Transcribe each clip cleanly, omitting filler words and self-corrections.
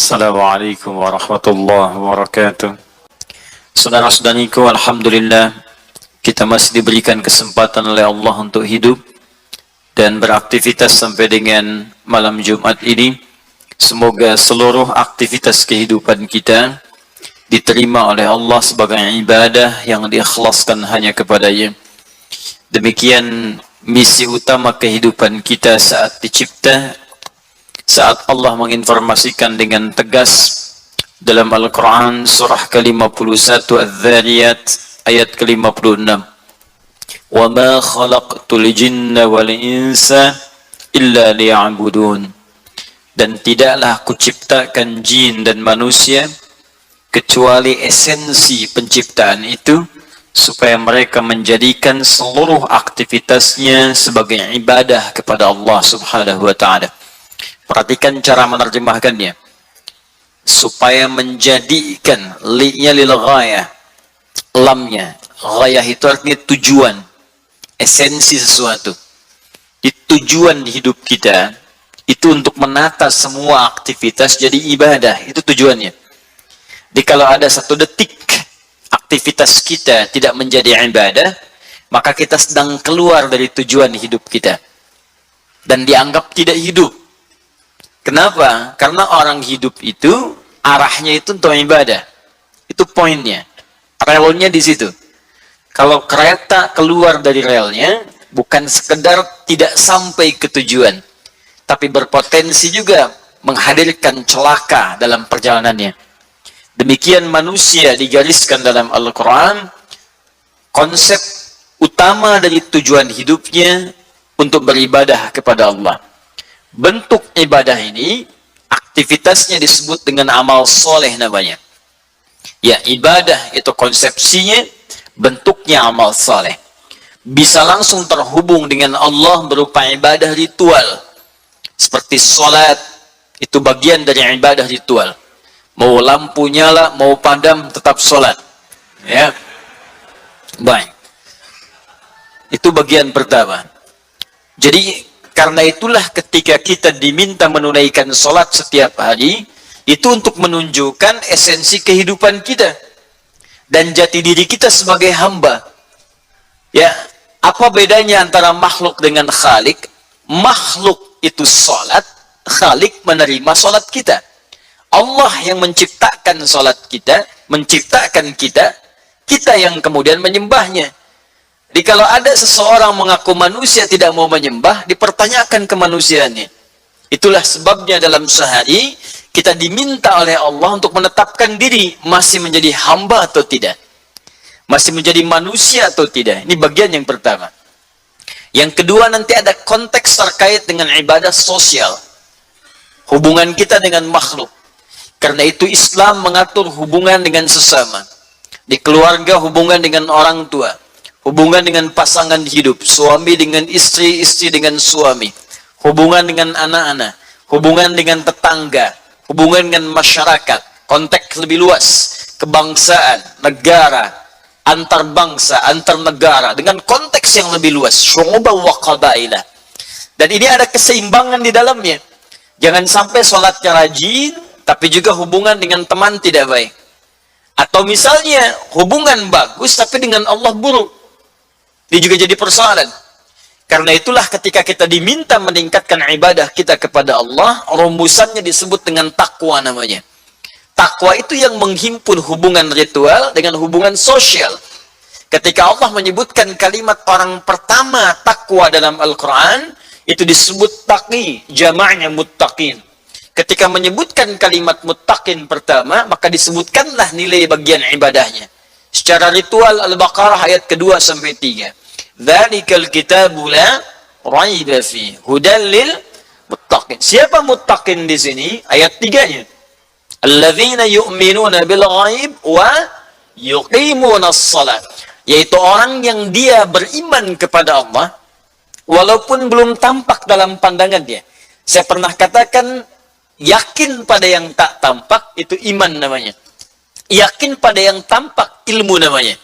Assalamualaikum warahmatullahi wabarakatuh. Saudara-saudariku, alhamdulillah kita masih diberikan kesempatan oleh Allah untuk hidup dan beraktivitas sampai dengan malam Jumat ini. Semoga seluruh aktivitas kehidupan kita diterima oleh Allah sebagai ibadah yang diikhlaskan hanya kepada-Nya. Demikian misi utama kehidupan kita saat dicipta, saat Allah menginformasikan dengan tegas dalam Al-Quran surah ke-51 Adz-Dzariyat ayat ke-56, wa ma khalaqtul jinna wal insa illa liya'budun, dan tidaklah aku ciptakan jin dan manusia kecuali esensi penciptaan itu supaya mereka menjadikan seluruh aktivitasnya sebagai ibadah kepada Allah Subhanahu wa ta'ala. Perhatikan cara menerjemahkannya. Supaya menjadikan, li-nya lil ghayah, lamnya, ghayah itu artinya tujuan, esensi sesuatu. Di tujuan hidup kita itu untuk menata semua aktivitas jadi ibadah, itu tujuannya. Jadi kalau ada satu detik aktivitas kita tidak menjadi ibadah, maka kita sedang keluar dari tujuan hidup kita dan dianggap tidak hidup. Kenapa? Karena orang hidup itu arahnya itu untuk ibadah. Itu poinnya. Relnya di situ. Kalau kereta keluar dari relnya, bukan sekedar tidak sampai ke tujuan, tapi berpotensi juga menghadirkan celaka dalam perjalanannya. Demikian manusia digariskan dalam Al-Quran, konsep utama dari tujuan hidupnya untuk beribadah kepada Allah. Bentuk ibadah ini, aktivitasnya disebut dengan amal soleh namanya. Ya, ibadah itu konsepsinya, bentuknya amal soleh. Bisa langsung terhubung dengan Allah berupa ibadah ritual. Seperti sholat, itu bagian dari ibadah ritual. Mau lampu nyala, mau padam, tetap sholat. Ya, baik. Itu bagian pertama. Jadi, karena itulah ketika kita diminta menunaikan sholat setiap hari, itu untuk menunjukkan esensi kehidupan kita dan jati diri kita sebagai hamba. Ya, apa bedanya antara makhluk dengan khalik? Makhluk itu sholat, khalik menerima sholat kita. Allah yang menciptakan sholat kita, menciptakan kita, kita yang kemudian menyembahnya. Jadi kalau ada seseorang mengaku manusia tidak mau menyembah, dipertanyakan kemanusiaannya. Itulah sebabnya dalam sehari kita diminta oleh Allah untuk menetapkan diri masih menjadi hamba atau tidak. Masih menjadi manusia atau tidak. Ini bagian yang pertama. Yang kedua, nanti ada konteks terkait dengan ibadah sosial. Hubungan kita dengan makhluk. Karena itu Islam mengatur hubungan dengan sesama. Di keluarga hubungan dengan orang tua. Hubungan dengan pasangan hidup, suami dengan istri, istri dengan suami, hubungan dengan anak-anak, hubungan dengan tetangga, hubungan dengan masyarakat, konteks lebih luas, kebangsaan, negara, antar bangsa, antar negara, dengan konteks yang lebih luas, syu'uban wa qabailah. Dan ini ada keseimbangan di dalamnya. Jangan sampai sholatnya rajin, tapi juga hubungan dengan teman tidak baik. Atau misalnya hubungan bagus, tapi dengan Allah buruk. Ini juga jadi persoalan. Karena itulah ketika kita diminta meningkatkan ibadah kita kepada Allah, rumusannya disebut dengan takwa namanya. Takwa itu yang menghimpun hubungan ritual dengan hubungan sosial. Ketika Allah menyebutkan kalimat orang pertama takwa dalam Al-Quran, itu disebut taqi, jamaknya muttaqin. Ketika menyebutkan kalimat muttaqin pertama, maka disebutkanlah nilai bagian ibadahnya. Secara ritual Al-Baqarah ayat kedua sampai 3. Dzalikal kitabu la raiba fi hudal lil muttaqin. Siapa muttaqin di sini? Ayat 3-nya. Alladzina yu'minuna bil ghaib wa yuqimunas shalah. Yaitu orang yang dia beriman kepada Allah walaupun belum tampak dalam pandangannya. Saya pernah katakan, yakin pada yang tak tampak itu iman namanya. Yakin pada yang tampak ilmu namanya.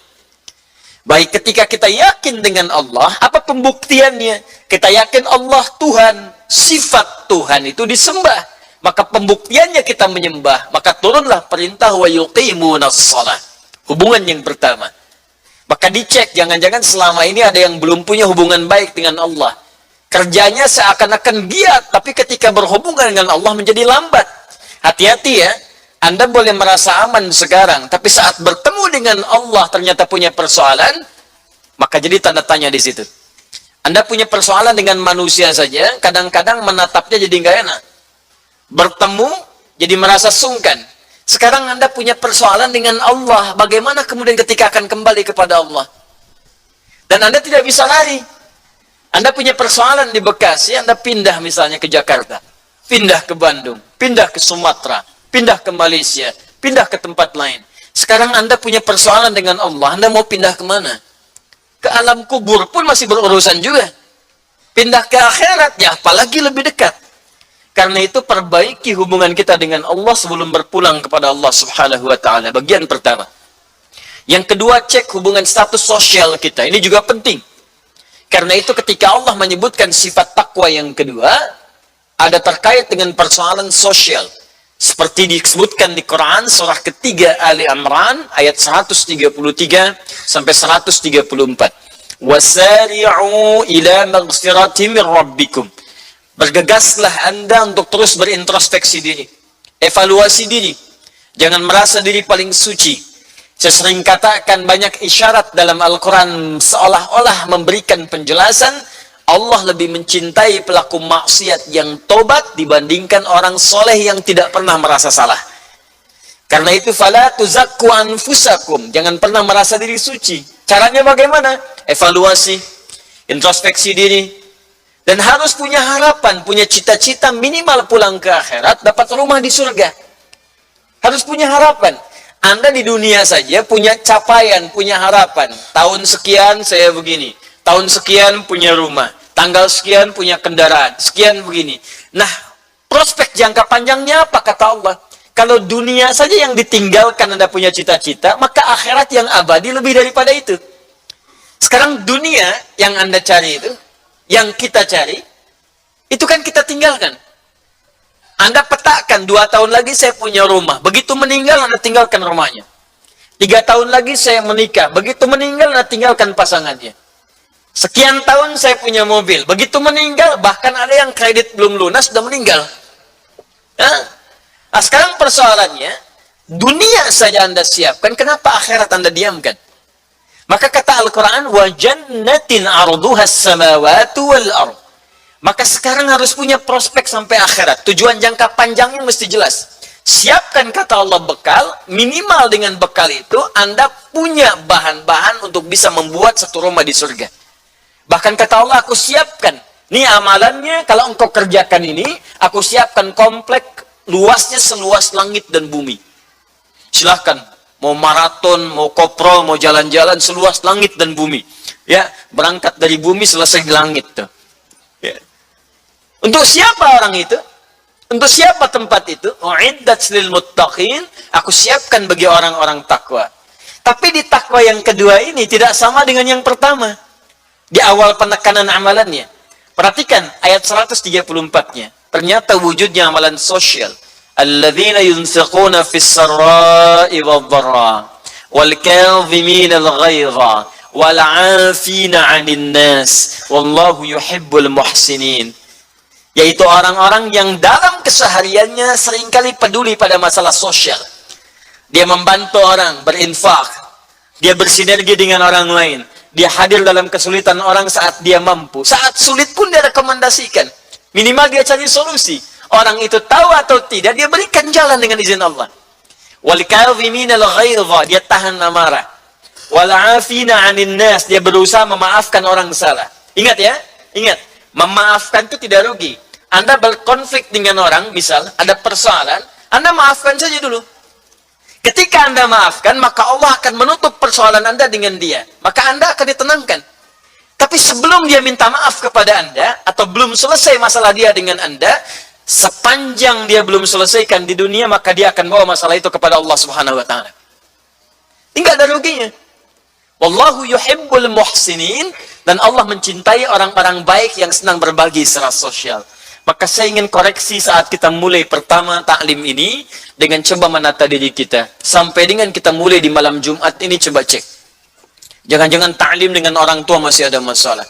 Baik, ketika kita yakin dengan Allah, apa pembuktiannya? Kita yakin Allah Tuhan, sifat Tuhan itu disembah. maka pembuktiannya kita menyembah, maka turunlah perintah wa yuqimunas shalah. Hubungan yang pertama. Maka dicek, jangan-jangan selama ini ada yang belum punya hubungan baik dengan Allah. Kerjanya seakan-akan giat, tapi ketika berhubungan dengan Allah menjadi lambat. Hati-hati ya, Anda boleh merasa aman sekarang, tapi saat bertemu dengan Allah ternyata punya persoalan, maka jadi tanda tanya di situ. Anda punya persoalan dengan manusia saja, kadang-kadang menatapnya jadi nggak enak. Bertemu, jadi merasa sungkan. Sekarang Anda punya persoalan dengan Allah, bagaimana kemudian ketika akan kembali kepada Allah? Dan Anda tidak bisa lari. Anda punya persoalan di Bekasi, Anda pindah misalnya ke Jakarta, pindah ke Bandung, pindah ke Sumatera, pindah ke Malaysia, pindah ke tempat lain. Sekarang Anda punya persoalan dengan Allah, Anda mau pindah kemana? Ke alam kubur pun masih berurusan juga. Pindah ke akhirat, ya apalagi lebih dekat. Karena itu perbaiki hubungan kita dengan Allah sebelum berpulang kepada Allah Subhanahu wa taala. Bagian pertama. Yang kedua, cek hubungan status sosial kita. Ini juga penting. Karena itu ketika Allah menyebutkan sifat takwa yang kedua, ada terkait dengan persoalan sosial. Seperti disebutkan di Quran surah ketiga Ali Imran ayat 133 sampai 134. Wasari'u ila maghfirati min rabbikum. Bergegaslah Anda untuk terus berintrospeksi diri, evaluasi diri. Jangan merasa diri paling suci. Saya sering katakan banyak isyarat dalam Al-Quran seolah-olah memberikan penjelasan Allah lebih mencintai pelaku maksiat yang tobat dibandingkan orang soleh yang tidak pernah merasa salah. Karena itu fala tuzakku anfusakum, jangan pernah merasa diri suci. Caranya bagaimana? Evaluasi, introspeksi diri. Dan harus punya harapan, punya cita-cita minimal pulang ke akhirat, dapat rumah di surga. Harus punya harapan. Anda di dunia saja punya capaian, punya harapan. Tahun sekian saya begini. Tahun sekian punya rumah. Tanggal sekian punya kendaraan. Sekian begini. Nah, prospek jangka panjangnya apa kata Allah? Kalau dunia saja yang ditinggalkan Anda punya cita-cita, maka akhirat yang abadi lebih daripada itu. Sekarang dunia yang Anda cari itu, yang kita cari, itu kan kita tinggalkan. Anda petakan, 2 tahun lagi saya punya rumah. Begitu meninggal, Anda tinggalkan rumahnya. 3 tahun lagi saya menikah. Begitu meninggal, Anda tinggalkan pasangannya. Sekian tahun saya punya mobil. Begitu meninggal, bahkan ada yang kredit belum lunas, sudah meninggal. Nah, sekarang persoalannya, dunia saja Anda siapkan, kenapa akhirat Anda diamkan? Maka kata Al-Quran, وَجَنَّةٍ عَرْضُهَا السَّمَاوَاتُ وَالْأَرْضُ. Maka sekarang harus punya prospek sampai akhirat. Tujuan jangka panjangnya mesti jelas. Siapkan kata Allah bekal, minimal dengan bekal itu, Anda punya bahan-bahan untuk bisa membuat satu rumah di surga. Bahkan kata Allah, aku siapkan. Ini amalannya, kalau engkau kerjakan ini, aku siapkan komplek luasnya seluas langit dan bumi. Silahkan. Mau maraton, mau koprol, mau jalan-jalan seluas langit dan bumi. Ya, berangkat dari bumi selesai di langit tuh. Ya. Untuk siapa orang itu? Untuk siapa tempat itu? Uiddat lil muttaqin, aku siapkan bagi orang-orang takwa. Tapi di takwa yang kedua ini tidak sama dengan yang pertama. Di awal penekanan amalannya. Perhatikan ayat 134-nya. Ternyata wujudnya amalan sosial. الذين ينفقون في السراء والضراء والكاظمين الغيظ والعافين عن الناس والله يحب المحسنين. Yaitu orang-orang yang dalam kesehariannya seringkali peduli pada masalah sosial. Dia membantu orang, berinfak. Dia bersinergi dengan orang lain. Dia hadir dalam kesulitan orang saat dia mampu. Saat sulit pun dia rekomendasikan. Minimal dia cari solusi. Orang itu tahu atau tidak, dia berikan jalan dengan izin Allah. Wal kadhimina al-ghaidha, dia tahan amarah. Wal 'afina 'anil nas, dia berusaha memaafkan orang salah. Ingat ya, ingat, memaafkan itu tidak rugi. Anda berkonflik dengan orang, misal ada persoalan, Anda maafkan saja dulu. Ketika Anda maafkan, maka Allah akan menutup persoalan Anda dengan dia. Maka Anda akan ditenangkan. Tapi sebelum dia minta maaf kepada Anda, atau belum selesai masalah dia dengan Anda, sepanjang dia belum selesaikan di dunia, maka dia akan bawa masalah itu kepada Allah Subhanahu wa taala. Tinggal ada ruginya. Wallahu yuhibbul muhsinin, dan Allah mencintai orang-orang baik yang senang berbagi secara sosial. Maka saya ingin koreksi saat kita mulai pertama taklim ini dengan coba menata diri kita. Sampai dengan kita mulai di malam Jumat ini coba cek. Jangan-jangan taklim dengan orang tua masih ada masalah.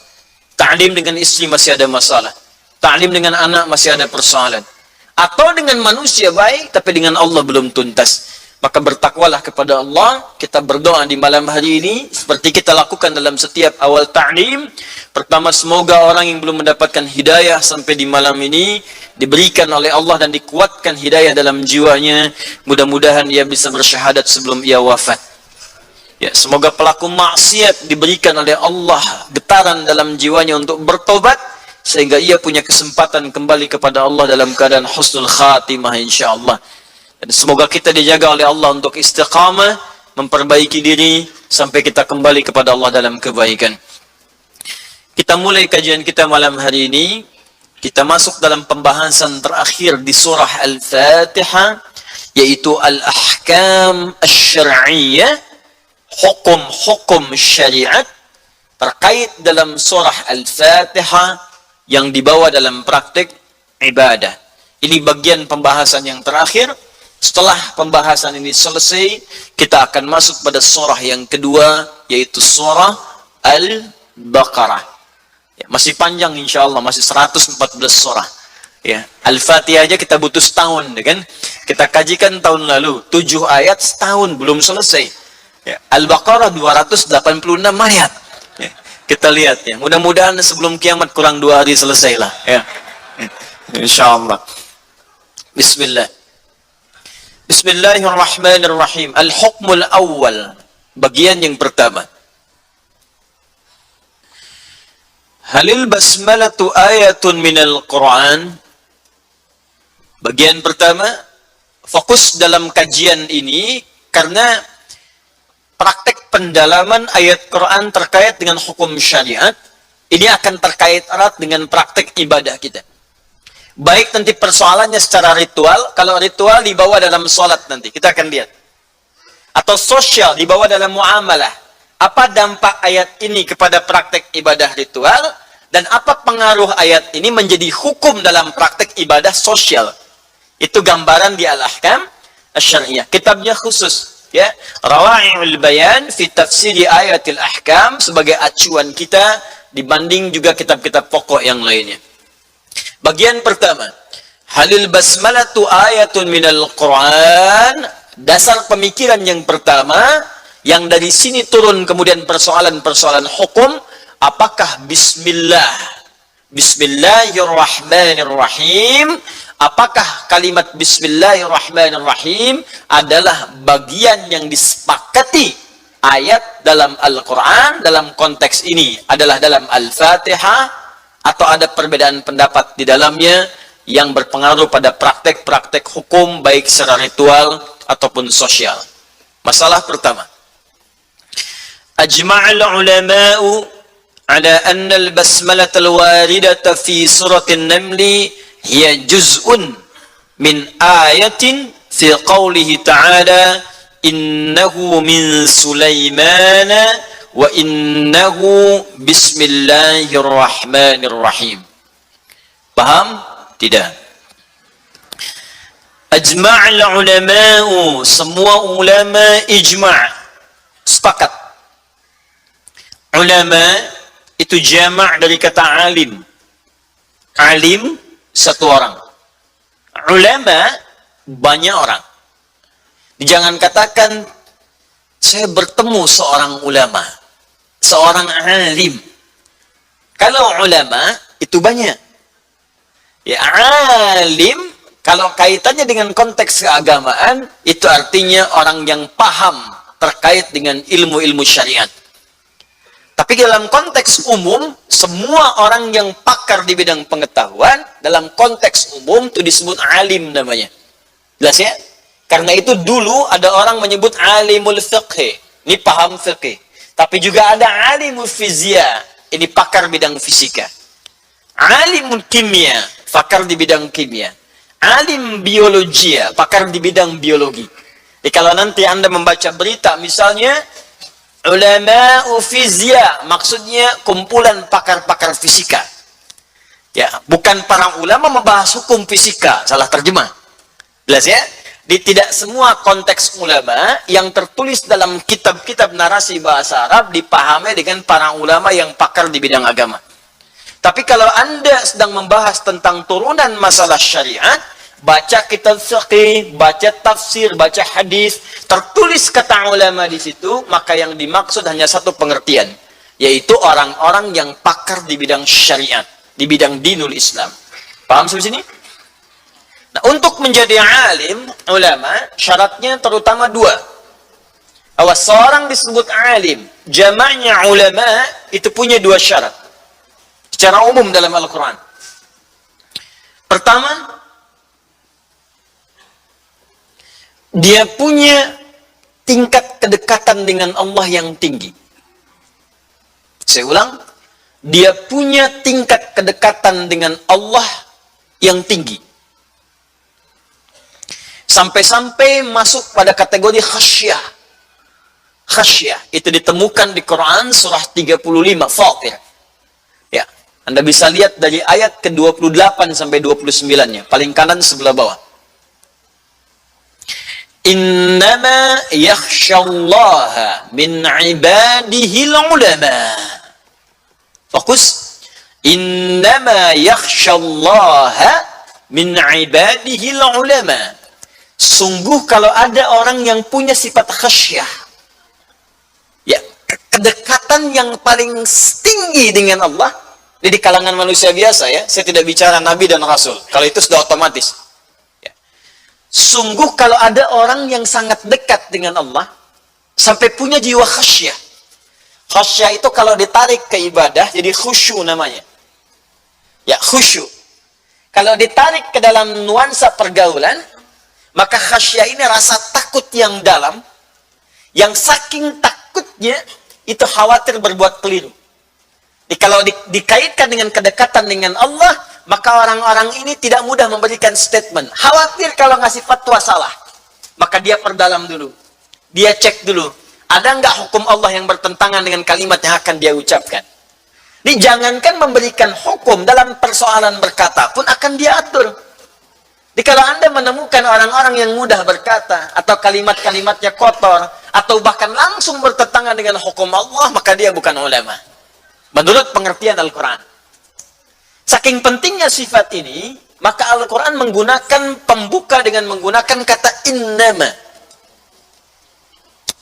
Taklim dengan istri masih ada masalah. Taklim dengan anak masih ada persoalan. Atau dengan manusia baik tapi dengan Allah belum tuntas. Maka bertakwalah kepada Allah, kita berdoa di malam hari ini, seperti kita lakukan dalam setiap awal ta'lim. Pertama, semoga orang yang belum mendapatkan hidayah sampai di malam ini, diberikan oleh Allah dan dikuatkan hidayah dalam jiwanya. Mudah-mudahan ia bisa bersyahadat sebelum ia wafat. Ya, semoga pelaku maksiat diberikan oleh Allah getaran dalam jiwanya untuk bertobat, sehingga ia punya kesempatan kembali kepada Allah dalam keadaan husnul khatimah insyaAllah. Dan semoga kita dijaga oleh Allah untuk istiqamah, memperbaiki diri, sampai kita kembali kepada Allah dalam kebaikan. Kita mulai kajian kita malam hari ini. Kita masuk dalam pembahasan terakhir di surah Al-Fatihah, yaitu Al-Ahkam Asy-Syar'iyyah, hukum-hukum syariat terkait dalam surah Al-Fatihah yang dibawa dalam praktik ibadah. Ini bagian pembahasan yang terakhir. Setelah pembahasan ini selesai, kita akan masuk pada surah yang kedua, yaitu surah Al-Baqarah. Ya, masih panjang insya Allah, masih 114 surah. Ya, Al-Fatihah aja kita butuh setahun, kan? Kita kajikan tahun lalu, 7 ayat setahun, belum selesai. Ya, Al-Baqarah 286 ayat. Ya, kita lihat ya, mudah-mudahan sebelum kiamat kurang 2 hari selesai lah. Ya, insya Allah. Bismillah. Bismillahirrahmanirrahim. Al-hukmul awwal. Bagian yang pertama. Halil basmalatu ayatun minal Qur'an. Bagian pertama. Fokus dalam kajian ini karena praktek pendalaman ayat Quran terkait dengan hukum syariat ini akan terkait erat dengan praktek ibadah kita. Baik nanti persoalannya secara ritual, kalau ritual dibawa dalam sholat nanti, kita akan lihat. Atau sosial, dibawa dalam muamalah. Apa dampak ayat ini kepada praktek ibadah ritual, dan apa pengaruh ayat ini menjadi hukum dalam praktek ibadah sosial. Itu gambaran di Al-Ahkam Asy-Syar'iyyah. Kitabnya khusus. Ya, Rawa'i'ul Bayan fi Tafsiri Ayatil Ahkam sebagai acuan kita dibanding juga kitab-kitab pokok yang lainnya. Bagian pertama, halil basmalatu ayatun minal Quran. Dasar pemikiran yang pertama, yang dari sini turun kemudian persoalan-persoalan hukum. Apakah bismillah, bismillahirrahmanirrahim, apakah kalimat bismillahirrahmanirrahim adalah bagian yang disepakati ayat dalam Al-Quran dalam konteks ini adalah dalam Al-Fatihah, atau ada perbedaan pendapat di dalamnya yang berpengaruh pada praktek-praktek hukum baik secara ritual ataupun sosial. Masalah pertama, ajma'al ulama'u ala anna al-basmalah al-waridata fi surah an-Naml hiya juz'un min ayatin fi qawlihi ta'ala innahu min Sulaimana wa innahu bismillahirrahmanirrahim. Paham? Tidak. Ajma'al ulama'u, semua ulama ijma' sepakat. Ulama itu jama' dari kata alim. Alim satu orang. Ulama banyak orang. Jangan katakan saya bertemu seorang ulama, seorang alim. Kalau ulama itu banyak. Ya, alim kalau kaitannya dengan konteks keagamaan itu artinya orang yang paham terkait dengan ilmu-ilmu syariat. Tapi dalam konteks umum, semua orang yang pakar di bidang pengetahuan dalam konteks umum itu disebut alim namanya. Jelas ya? Karena itu dulu ada orang menyebut alimul fiqh, ini paham fiqh. Tapi juga ada alimul fizia, ini pakar bidang fisika. Alimul kimia, pakar di bidang kimia. Alim biologia, pakar di bidang biologi. Jadi kalau nanti Anda membaca berita misalnya ulama fizia, maksudnya kumpulan pakar-pakar fisika. Ya, bukan para ulama membahas hukum fisika, salah terjemah. Jelas ya? Di tidak semua konteks ulama yang tertulis dalam kitab-kitab narasi bahasa Arab dipahami dengan para ulama yang pakar di bidang agama. Tapi kalau Anda sedang membahas tentang turunan masalah syariat, baca kitab fiqih, baca tafsir, baca hadis, tertulis kata ulama di situ, maka yang dimaksud hanya satu pengertian, yaitu orang-orang yang pakar di bidang syariat, di bidang dinul Islam. Paham sampai sini? Nah, untuk menjadi alim, ulama, syaratnya terutama dua. Awas seorang disebut alim, jamaknya ulama, itu punya dua syarat. Secara umum dalam Al-Quran. Pertama, dia punya tingkat kedekatan dengan Allah yang tinggi. Saya ulang, dia punya tingkat kedekatan dengan Allah yang tinggi. Sampai-sampai masuk pada kategori khasyah. Khasyah itu ditemukan di Quran surah 35 Fatir. Ya, Anda bisa lihat dari ayat ke-28 sampai 29-nya, paling kanan sebelah bawah. Innama yakhsyallaha min ibadihil ulama. Fokus. Innama yakhsyallaha min ibadihil ulama. Sungguh kalau ada orang yang punya sifat khasyah, ya, kedekatan yang paling tinggi dengan Allah, di kalangan manusia biasa ya, saya tidak bicara Nabi dan Rasul, kalau itu sudah otomatis. Ya. Sungguh kalau ada orang yang sangat dekat dengan Allah, sampai punya jiwa khasyah. Khasyah itu kalau ditarik ke ibadah, jadi khusyuk namanya. Ya, khusyuk. Kalau ditarik ke dalam nuansa pergaulan, maka khasyah ini rasa takut yang dalam, yang saking takutnya, itu khawatir berbuat keliru. Jadi kalau dikaitkan dengan kedekatan dengan Allah, maka orang-orang ini tidak mudah memberikan statement. Khawatir kalau ngasih fatwa salah, maka dia perdalam dulu. Dia cek dulu, ada nggak hukum Allah yang bertentangan dengan kalimat yang akan dia ucapkan. Jadi jangankan memberikan hukum, dalam persoalan berkata pun akan dia atur. Jadi kalau Anda menemukan orang-orang yang mudah berkata, atau kalimat-kalimatnya kotor, atau bahkan langsung bertentangan dengan hukum Allah, maka dia bukan ulama. Menurut pengertian Al-Quran. Saking pentingnya sifat ini, maka Al-Quran menggunakan pembuka dengan menggunakan kata innama.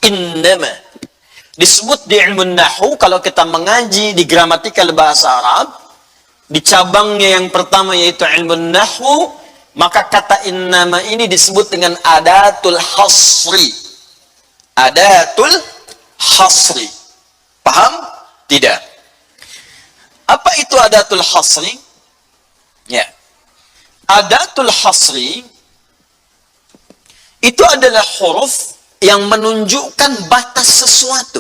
Innama. Disebut di ilmu nahu, kalau kita mengaji di gramatikal bahasa Arab, di cabangnya yang pertama yaitu ilmu nahu, maka kata innama ini disebut dengan adatul hasri. Adatul hasri. Paham? Tidak. Apa itu adatul hasri? Ya. Adatul hasri itu adalah huruf yang menunjukkan batas sesuatu.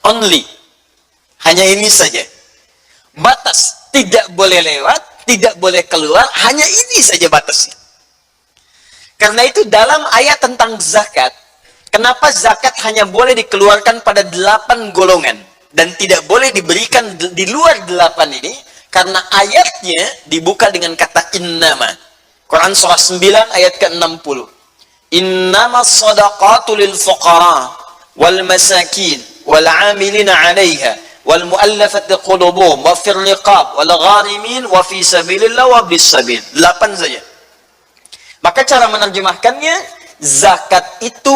Only. Hanya ini saja. Batas, tidak boleh lewat, tidak boleh keluar, hanya ini saja batasnya. Karena itu dalam ayat tentang zakat, kenapa zakat hanya boleh dikeluarkan pada 8 golongan dan tidak boleh diberikan di luar 8 ini? Karena ayatnya dibuka dengan kata innama. Quran surah 9 ayat ke-60. Innama sadaqatu lil fuqara wal masakin wal 'amilina 'alaiha wal mu'allafati qulubuhum wa fir riqab wal gharimin wa fi sabilillah wa bis sabil. 8 saja. Maka cara menerjemahkannya, zakat itu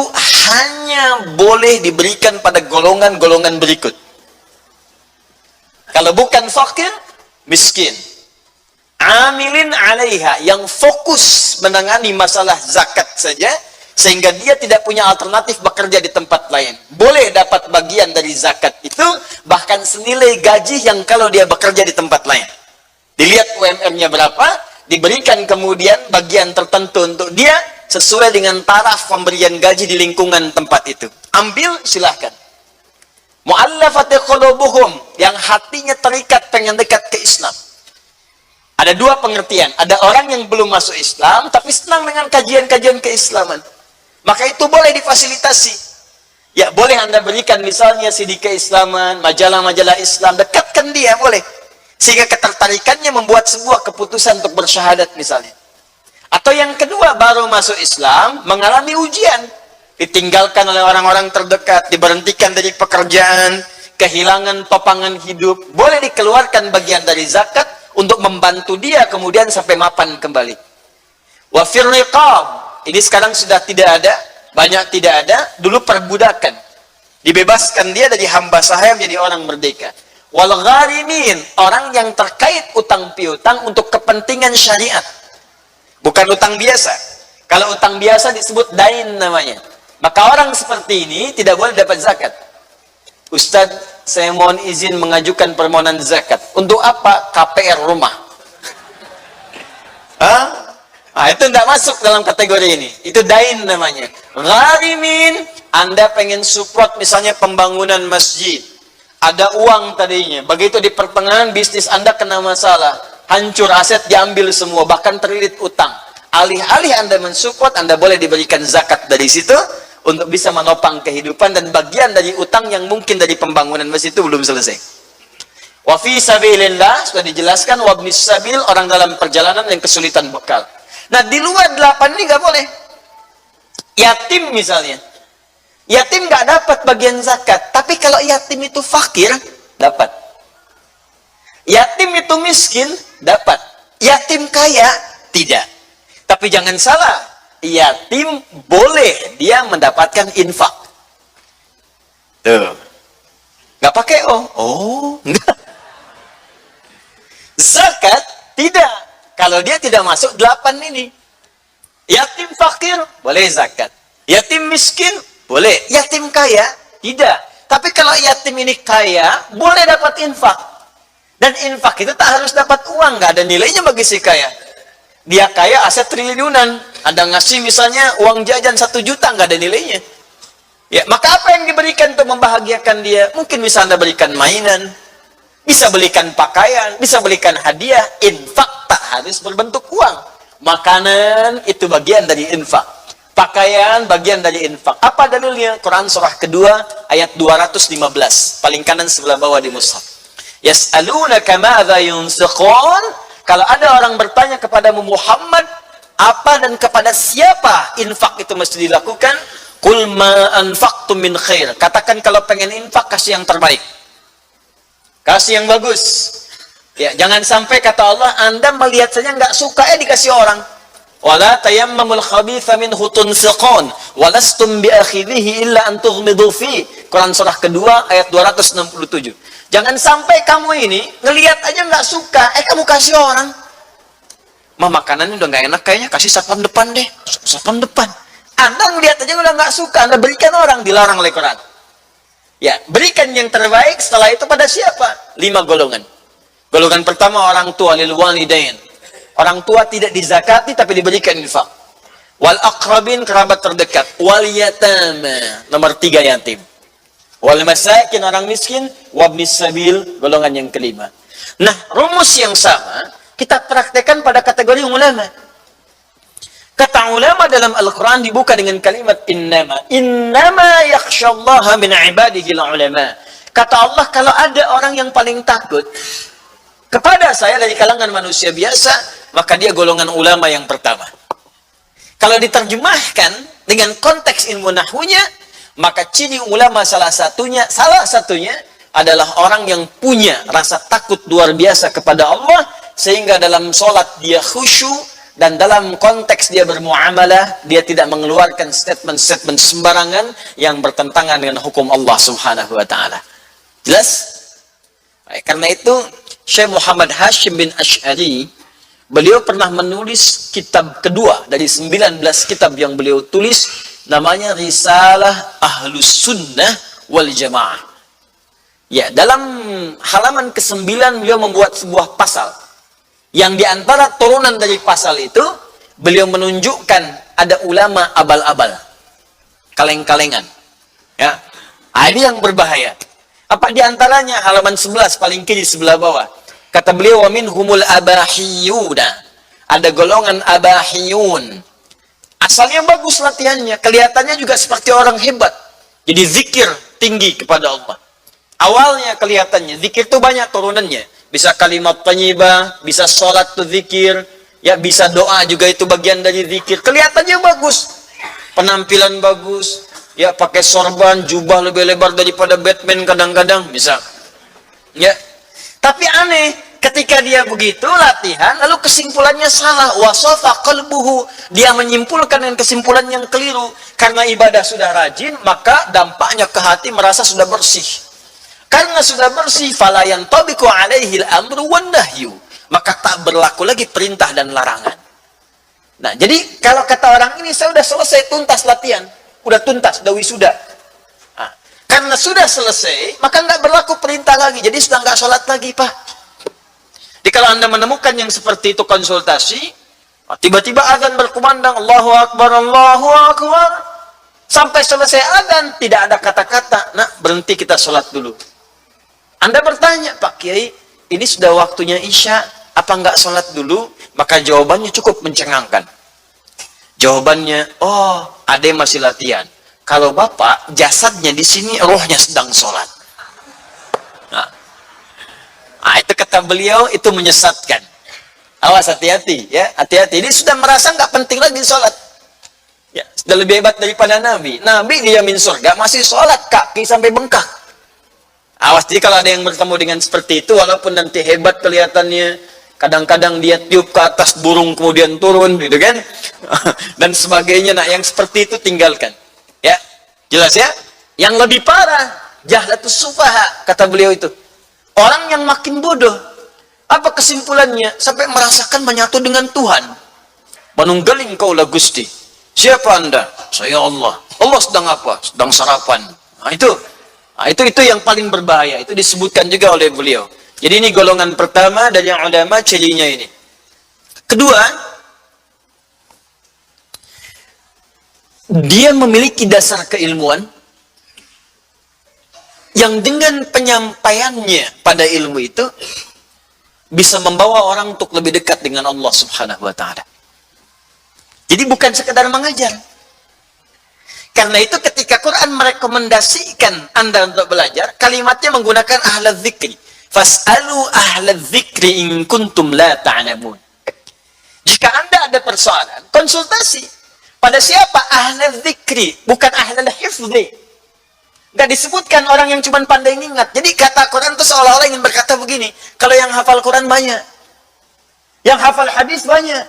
hanya boleh diberikan pada golongan-golongan berikut. Kalau bukan fakir, miskin. Amilin 'alaiha, yang fokus menangani masalah zakat saja, sehingga dia tidak punya alternatif bekerja di tempat lain. Boleh dapat bagian dari zakat itu, bahkan senilai gaji yang kalau dia bekerja di tempat lain. Dilihat UMR-nya berapa, diberikan kemudian bagian tertentu untuk dia, sesuai dengan taraf pemberian gaji di lingkungan tempat itu. Ambil, silahkan. Mu'allafati qulubuhum, yang hatinya terikat pengen dekat ke Islam. Ada dua pengertian. Ada orang yang belum masuk Islam, tapi senang dengan kajian-kajian keislaman. Maka itu boleh difasilitasi. Ya, boleh Anda berikan misalnya CD keislaman, majalah-majalah Islam, dekatkan dia, boleh. Sehingga ketertarikannya membuat sebuah keputusan untuk bersyahadat misalnya. Atau yang kedua, baru masuk Islam, mengalami ujian. Ditinggalkan oleh orang-orang terdekat, diberhentikan dari pekerjaan, kehilangan topangan hidup. Boleh dikeluarkan bagian dari zakat untuk membantu dia kemudian sampai mapan kembali. Wa fir riqab. Ini sekarang sudah tidak ada. Banyak tidak ada, dulu perbudakan. Dibebaskan dia dari hamba sahaya menjadi orang merdeka. Wal gharimin, orang yang terkait utang piutang untuk kepentingan syariat. Bukan utang biasa. Kalau utang biasa disebut dain namanya. Maka orang seperti ini tidak boleh dapat zakat. Ustadz, saya mohon izin mengajukan permohonan zakat. Untuk apa? KPR rumah. Hah? Nah, itu tidak masuk dalam kategori ini. Itu dain namanya. Gharimin, Anda pengen support misalnya pembangunan masjid. Ada uang tadinya. Begitu di pertengahan bisnis Anda kena masalah. Hancur aset diambil semua. Bahkan terlilit utang. Alih-alih Anda mensupport, Anda boleh diberikan zakat dari situ. Untuk bisa menopang kehidupan dan bagian dari utang yang mungkin dari pembangunan masjid itu belum selesai. Wa fi sabilillah, sudah dijelaskan. Wa ibnis sabil, orang dalam perjalanan yang kesulitan bekal. Nah, di luar 8 ini nggak boleh. Yatim misalnya. Yatim nggak dapat bagian zakat. Tapi kalau yatim itu fakir, dapat. Yatim itu miskin, dapat. Yatim kaya, tidak. Tapi jangan salah. Yatim boleh dia mendapatkan infak. Tuh. Nggak pakai oh. Oh, enggak. Zakat, tidak. Kalau dia tidak masuk 8 ini. Yatim fakir, boleh zakat. Yatim miskin, boleh. Yatim kaya, tidak. Tapi kalau yatim ini kaya, boleh dapat infak. Dan infak itu tak harus dapat uang. Nggak ada nilainya bagi si kaya. Dia kaya aset triliunan. Anda ngasih misalnya uang jajan 1 juta, nggak ada nilainya. Ya, maka apa yang diberikan untuk membahagiakan dia? Mungkin bisa Anda berikan mainan. Bisa belikan pakaian, bisa belikan hadiah. Infak tak harus berbentuk uang. Makanan itu bagian dari infak. Pakaian bagian dari infak. Apa dalilnya? Quran surah kedua ayat 215. Paling kanan sebelah bawah di mushaf. Yas'alunaka madza yunfiqun? Kalau ada orang bertanya kepadamu Muhammad, apa dan kepada siapa infak itu mesti dilakukan? Qul ma anfaqtum min khair. Katakan kalau pengen infak kasih yang terbaik. Kasih yang bagus. Ya, jangan sampai kata Allah, Anda melihat saja nggak suka dikasih orang. Wala tayammamul khabitha minhu tunfiqun walastum biakhidhihi illa an tughmidu fi. Quran surah kedua ayat 267. Jangan sampai kamu ini ngelihat aja nggak suka, kamu kasih orang. Mah makanannya udah nggak enak kayaknya, kasih satpam depan deh. Satpam depan. Anda ngelihat aja udah nggak suka, Anda berikan orang, dilarang oleh Quran. Ya, berikan yang terbaik. Setelah itu pada siapa? 5 golongan. Golongan pertama orang tua, lil walidain. Orang tua tidak dizakati tapi diberikan infak. Wal aqrabin, kerabat terdekat. Wal yatama, nomor 3 yatim. Wal masakin, orang miskin. Wabnis sabil, golongan yang kelima. Nah, rumus yang sama kita praktekkan pada kategori ulama. Kata ulama dalam Al-Quran dibuka dengan kalimat innama. Innama yakhshallaha min ibadihi ulama. Kata Allah, kalau ada orang yang paling takut kepada saya dari kalangan manusia biasa, maka dia golongan ulama yang pertama. Kalau diterjemahkan dengan konteks ilmu nahwunya, maka ciri ulama salah satunya adalah orang yang punya rasa takut luar biasa kepada Allah, sehingga dalam sholat dia khusyuk, dan dalam konteks dia bermuamalah, dia tidak mengeluarkan statement-statement sembarangan yang bertentangan dengan hukum Allah Subhanahu wa Ta'ala. Jelas? Karena itu, Syekh Muhammad Hashim bin Asy'ari, beliau pernah menulis kitab kedua dari 19 kitab yang beliau tulis, namanya Risalah Ahlus Sunnah wal Jamaah. Ya, dalam halaman ke-9 beliau membuat sebuah pasal. Yang diantara turunan dari pasal itu, beliau menunjukkan ada ulama abal-abal, kaleng-kalengan. Ya, ini yang berbahaya. Apa diantaranya? Halaman 11 paling kiri sebelah bawah. Kata beliau, wa minhumul abahiyuna. Ada golongan abahiyun. Asalnya bagus latihannya, kelihatannya juga seperti orang hebat. Jadi zikir tinggi kepada Allah. Awalnya kelihatannya zikir itu banyak turunannya. Bisa kalimat thayyibah, bisa sholat tuh zikir, ya bisa doa juga itu bagian dari zikir. Kelihatannya bagus, penampilan bagus, ya pakai sorban, jubah lebih lebar daripada Batman kadang-kadang bisa. Ya, tapi aneh ketika dia begitu latihan, lalu kesimpulannya salah. Wasafa qalbuhu, dia menyimpulkan dengan kesimpulan yang keliru. Karena ibadah sudah rajin, maka dampaknya ke hati merasa sudah bersih. Karena sudah bersih, fala yantabiqu alaihi al-amru wan nahyu, maka tak berlaku lagi perintah dan larangan. Nah, jadi kalau kata orang ini, saya sudah selesai tuntas latihan, udah tuntas, udah wisuda. Nah, karena sudah selesai, maka nggak berlaku perintah lagi, jadi sudah nggak sholat lagi, Pak. Jadi kalau Anda menemukan yang seperti itu konsultasi, tiba-tiba azan berkumandang, Allahu Akbar, Allahu Akbar, sampai selesai azan tidak ada kata-kata, nah berhenti kita sholat dulu. Anda bertanya, Pak Kiai, ini sudah waktunya Isya, apa nggak sholat dulu? Maka jawabannya cukup mencengangkan. Jawabannya, oh, ade masih latihan. Kalau Bapak, jasadnya di sini, rohnya sedang sholat. Nah, itu kata beliau, itu menyesatkan. Awas, hati-hati, ya, hati-hati. Ini sudah merasa nggak penting lagi sholat. Ya, sudah lebih hebat daripada Nabi. Nabi dijamin surga, masih sholat, kaki sampai bengkak. Awas, jadi kalau ada yang bertemu dengan seperti itu, walaupun nanti hebat kelihatannya, kadang-kadang dia tiup ke atas burung kemudian turun, gitu kan? Dan sebagainya, nah yang seperti itu tinggalkan. Ya, jelas ya? Yang lebih parah, jahlatus sufaha, kata beliau itu. Orang yang makin bodoh. Apa kesimpulannya? Sampai merasakan menyatu dengan Tuhan. Manunggaling kaulah Gusti. Siapa Anda? Saya Allah. Allah sedang apa? Sedang sarapan. Nah, itu yang paling berbahaya. Itu disebutkan juga oleh beliau. Jadi ini golongan pertama dari yang ulama, cirinya ini. Kedua, dia memiliki dasar keilmuan yang dengan penyampaiannya pada ilmu itu bisa membawa orang untuk lebih dekat dengan Allah Subhanahu wa taala. Jadi bukan sekedar mengajar. Karena itu ketika Quran merekomendasikan Anda untuk belajar, kalimatnya menggunakan ahlaz zikri. Fas'alu ahlaz zikri in kuntum la ta'lamun. Jika Anda ada persoalan, konsultasi. Pada siapa? Ahlaz zikri, bukan ahlal hifzi. Gak disebutkan orang yang cuma pandai ingat. Jadi kata Quran itu seolah-olah ingin berkata begini, kalau yang hafal Quran banyak, yang hafal hadis banyak.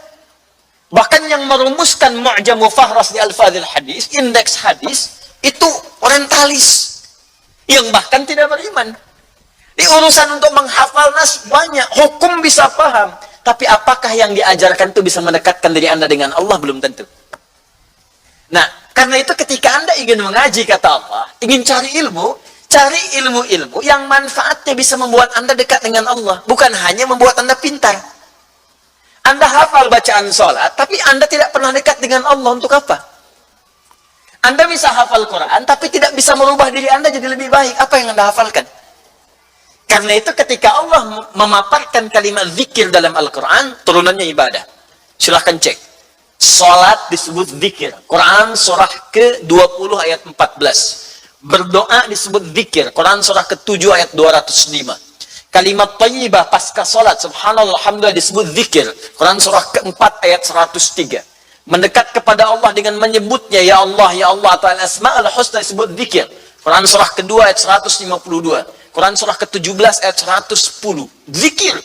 Bahkan yang merumuskan Mu'jamu Fahras di Al-Fadhil Hadis, indeks hadis, itu orientalis. Yang bahkan tidak beriman. Di urusan untuk menghafal nas banyak, hukum bisa paham. Tapi apakah yang diajarkan itu bisa mendekatkan diri Anda dengan Allah? Belum tentu. Nah, karena itu ketika Anda ingin mengaji, kata Allah, ingin cari ilmu-ilmu yang manfaatnya bisa membuat Anda dekat dengan Allah. Bukan hanya membuat Anda pintar. Anda hafal bacaan sholat, tapi Anda tidak pernah dekat dengan Allah. Untuk apa? Anda bisa hafal Quran, tapi tidak bisa merubah diri Anda jadi lebih baik. Apa yang Anda hafalkan? Karena itu ketika Allah memaparkan kalimat zikir dalam Al-Quran, turunannya ibadah. Silahkan cek. Sholat disebut zikir. Quran surah ke-20 ayat 14. Berdoa disebut zikir. Quran surah ke-7 ayat 205. Kalimat thayyibah pasca salat, subhanallah, alhamdulillah, disebut zikir. Quran surah ke-4 ayat 103. Mendekat kepada Allah dengan menyebutnya ya Allah atau al-asma'ul husna disebut zikir. Quran surah ke-2 ayat 152. Quran surah ke-17 ayat 110. Zikir.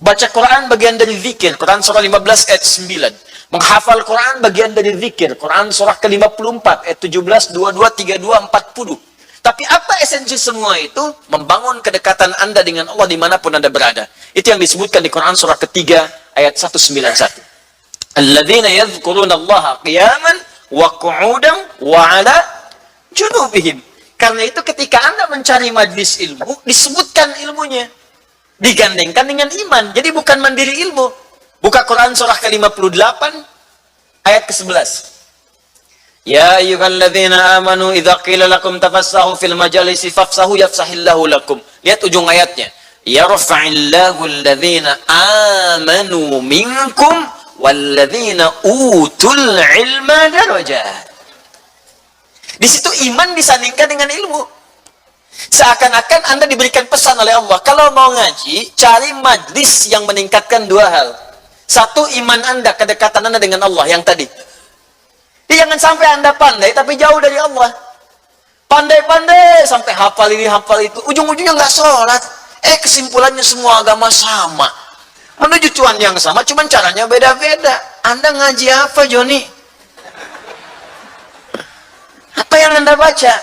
Baca Quran bagian dari zikir. Quran surah 15 ayat 9. Menghafal Quran bagian dari zikir. Quran surah ke-54 ayat 17, 22, 32, 40. Tapi apa esensi semua itu? Membangun kedekatan Anda dengan Allah dimanapun Anda berada. Itu yang disebutkan di Quran surah ketiga ayat 191. Alladzina yadhkuruna Allaha qiyaman wa qu'udan wa 'ala junubihim. Karena itu ketika Anda mencari majlis ilmu, disebutkan ilmunya. Digandengkan dengan iman. Jadi bukan mandiri ilmu. Buka Quran surah ke-58 ayat ke-11. Ya ayyuhalladzina amanu idza qila lakum tafassahu fil majalisi fafsahu yafsahillahu lakum. Lihat ujung ayatnya. Yarfa'illahu alladzina amanu minkum walladzina utul ilma darajat. Di situ iman disandingkan dengan ilmu. Seakan-akan Anda diberikan pesan oleh Allah, kalau mau ngaji, cari majlis yang meningkatkan dua hal. Satu, iman Anda, kedekatan Anda dengan Allah, yang tadi. Jangan sampai Anda pandai, tapi jauh dari Allah. Pandai-pandai, sampai hafal ini, hafal itu. Ujung-ujungnya nggak sholat. Kesimpulannya semua agama sama. Menuju Tuhan yang sama, cuman caranya beda-beda. Anda ngaji apa, Joni? Apa yang Anda baca?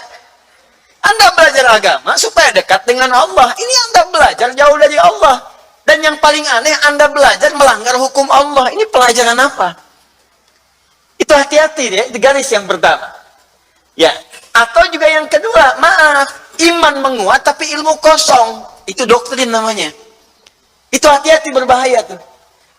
Anda belajar agama supaya dekat dengan Allah. Ini Anda belajar jauh dari Allah. Dan yang paling aneh, Anda belajar melanggar hukum Allah. Ini pelajaran apa? Itu hati-hati deh, di garis yang pertama. Ya, atau juga yang kedua, maaf, iman menguat tapi ilmu kosong. Itu doktrin namanya. Itu hati-hati, berbahaya tuh.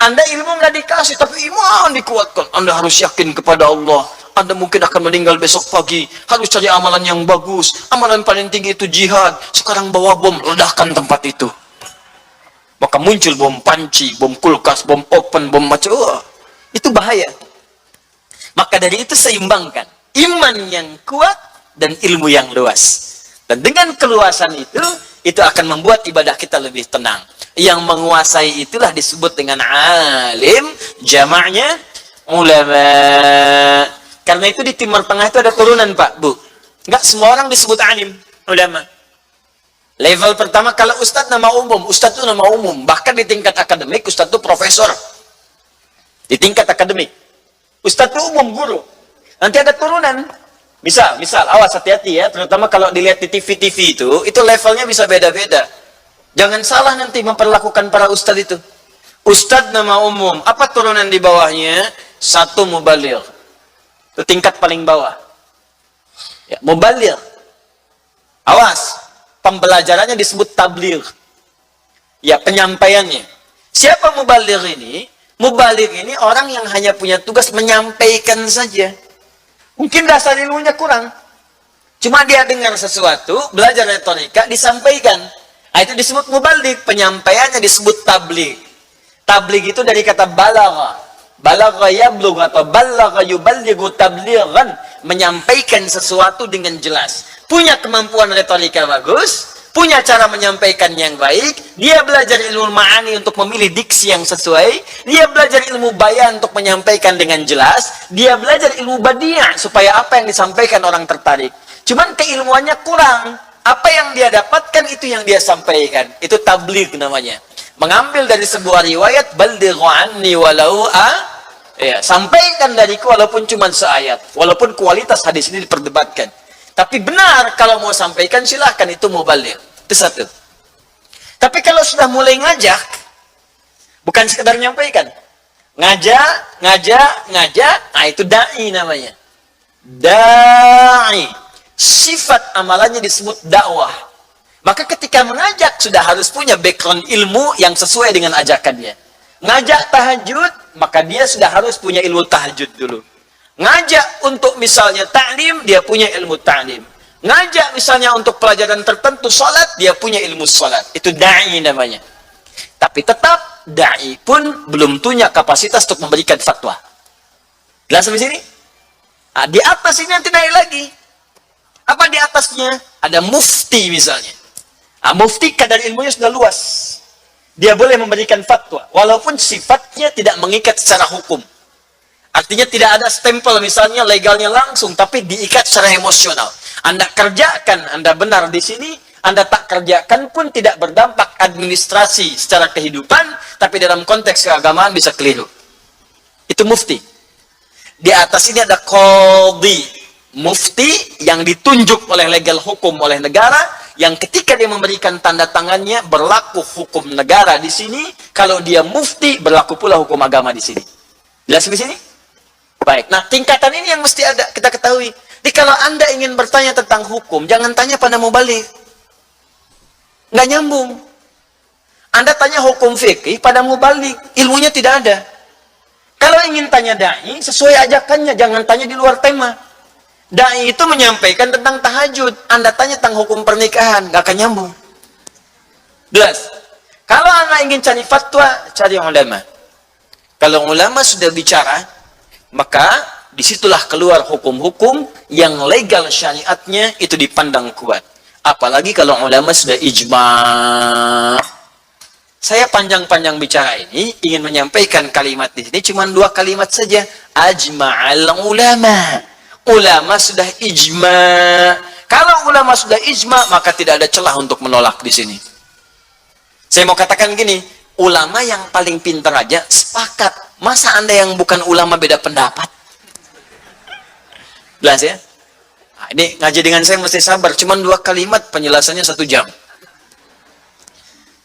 Anda ilmu nggak dikasih, tapi iman dikuatkan. Anda harus yakin kepada Allah. Anda mungkin akan meninggal besok pagi. Harus cari amalan yang bagus. Amalan paling tinggi itu jihad. Sekarang bawa bom, ledakkan tempat itu. Maka muncul bom panci, bom kulkas, bom open, bom macam. Itu bahaya. Maka dari itu seimbangkan. Iman yang kuat dan ilmu yang luas. Dan dengan keluasan itu akan membuat ibadah kita lebih tenang. Yang menguasai itulah disebut dengan alim, jamaknya ulama. Karena itu di Timur Tengah itu ada turunan, Pak, Bu. Enggak semua orang disebut alim, ulama. Level pertama, kalau ustadz nama umum, ustadz itu nama umum. Bahkan di tingkat akademik, ustadz itu profesor. Di tingkat akademik. Ustadz itu umum, guru. Nanti ada turunan. Misal, awas hati-hati ya. Terutama kalau dilihat di TV-TV itu levelnya bisa beda-beda. Jangan salah nanti memperlakukan para ustadz itu. Ustadz nama umum. Apa turunan di bawahnya? Satu, mubaligh. Itu tingkat paling bawah. Ya, mubaligh. Awas. Pembelajarannya disebut tabligh. Ya, penyampaiannya. Siapa mubaligh ini? Mubaligh ini orang yang hanya punya tugas menyampaikan saja. Mungkin dasar ilmunya kurang. Cuma dia dengar sesuatu, belajar retorika, disampaikan. Nah, itu disebut mubaligh. Penyampaiannya disebut tabligh. Tabligh itu dari kata balagha. Balagha yablugh atau balagha yuballighu tablighan. Menyampaikan sesuatu dengan jelas. Punya kemampuan retorika bagus, punya cara menyampaikan yang baik, dia belajar ilmu ma'ani untuk memilih diksi yang sesuai, dia belajar ilmu bayan untuk menyampaikan dengan jelas, dia belajar ilmu badiah supaya apa yang disampaikan orang tertarik. Cuman keilmuannya kurang. Apa yang dia dapatkan itu yang dia sampaikan. Itu tabligh namanya. Mengambil dari sebuah riwayat, ballighu anni walau ya, sampaikan dariku walaupun cuma seayat. Walaupun kualitas hadis ini diperdebatkan. Tapi benar, kalau mau sampaikan silahkan, itu mubaligh. Itu satu. Tapi kalau sudah mulai ngajak, bukan sekedar menyampaikan. Ngajak, nah itu da'i namanya. Da'i. Sifat amalannya disebut dakwah. Maka ketika mengajak, sudah harus punya background ilmu yang sesuai dengan ajakannya. Ngajak tahajud, maka dia sudah harus punya ilmu tahajud dulu. Ngajak untuk misalnya ta'lim, dia punya ilmu ta'lim. Ngajak misalnya untuk pelajaran tertentu, salat, dia punya ilmu salat. Itu da'i namanya. Tapi tetap, da'i pun belum punya kapasitas untuk memberikan fatwa. Jelas sampai sini? Nah, di atas ini nanti naik lagi. Apa di atasnya? Ada mufti misalnya. Nah, mufti kadar ilmunya sudah luas. Dia boleh memberikan fatwa. Walaupun sifatnya tidak mengikat secara hukum. Artinya tidak ada stempel misalnya legalnya langsung, tapi diikat secara emosional. Anda kerjakan, Anda benar di sini, Anda tak kerjakan pun tidak berdampak administrasi secara kehidupan, tapi dalam konteks keagamaan bisa keliru. Itu mufti. Di atas ini ada qadhi. Mufti yang ditunjuk oleh legal hukum oleh negara, yang ketika dia memberikan tanda tangannya berlaku hukum negara di sini, kalau dia mufti berlaku pula hukum agama di sini. Jelas di sini? Baik. Nah, tingkatan ini yang mesti ada kita ketahui. Jadi kalau Anda ingin bertanya tentang hukum, jangan tanya pada mubaligh. Nggak nyambung. Anda tanya hukum fikih pada mubaligh, ilmunya tidak ada. Kalau ingin tanya dai, sesuai ajakannya, jangan tanya di luar tema. Dai itu menyampaikan tentang tahajud. Anda tanya tentang hukum pernikahan, nggak akan nyambung. Jelas. Kalau Anda ingin cari fatwa, cari ulama. Kalau ulama sudah bicara, maka disitulah keluar hukum-hukum yang legal syariatnya itu dipandang kuat. Apalagi kalau ulama sudah ijma. Saya panjang-panjang bicara ini ingin menyampaikan kalimat di sini cuma 2 kalimat saja. Ajma'al ulama. Ulama sudah ijma. Kalau ulama sudah ijma, maka tidak ada celah untuk menolak di sini. Saya mau katakan gini, ulama yang paling pintar aja sepakat. Masa Anda yang bukan ulama beda pendapat? Jelas ya? Nah, ini ngaji dengan saya mesti sabar. Cuma 2 kalimat, penjelasannya 1 jam.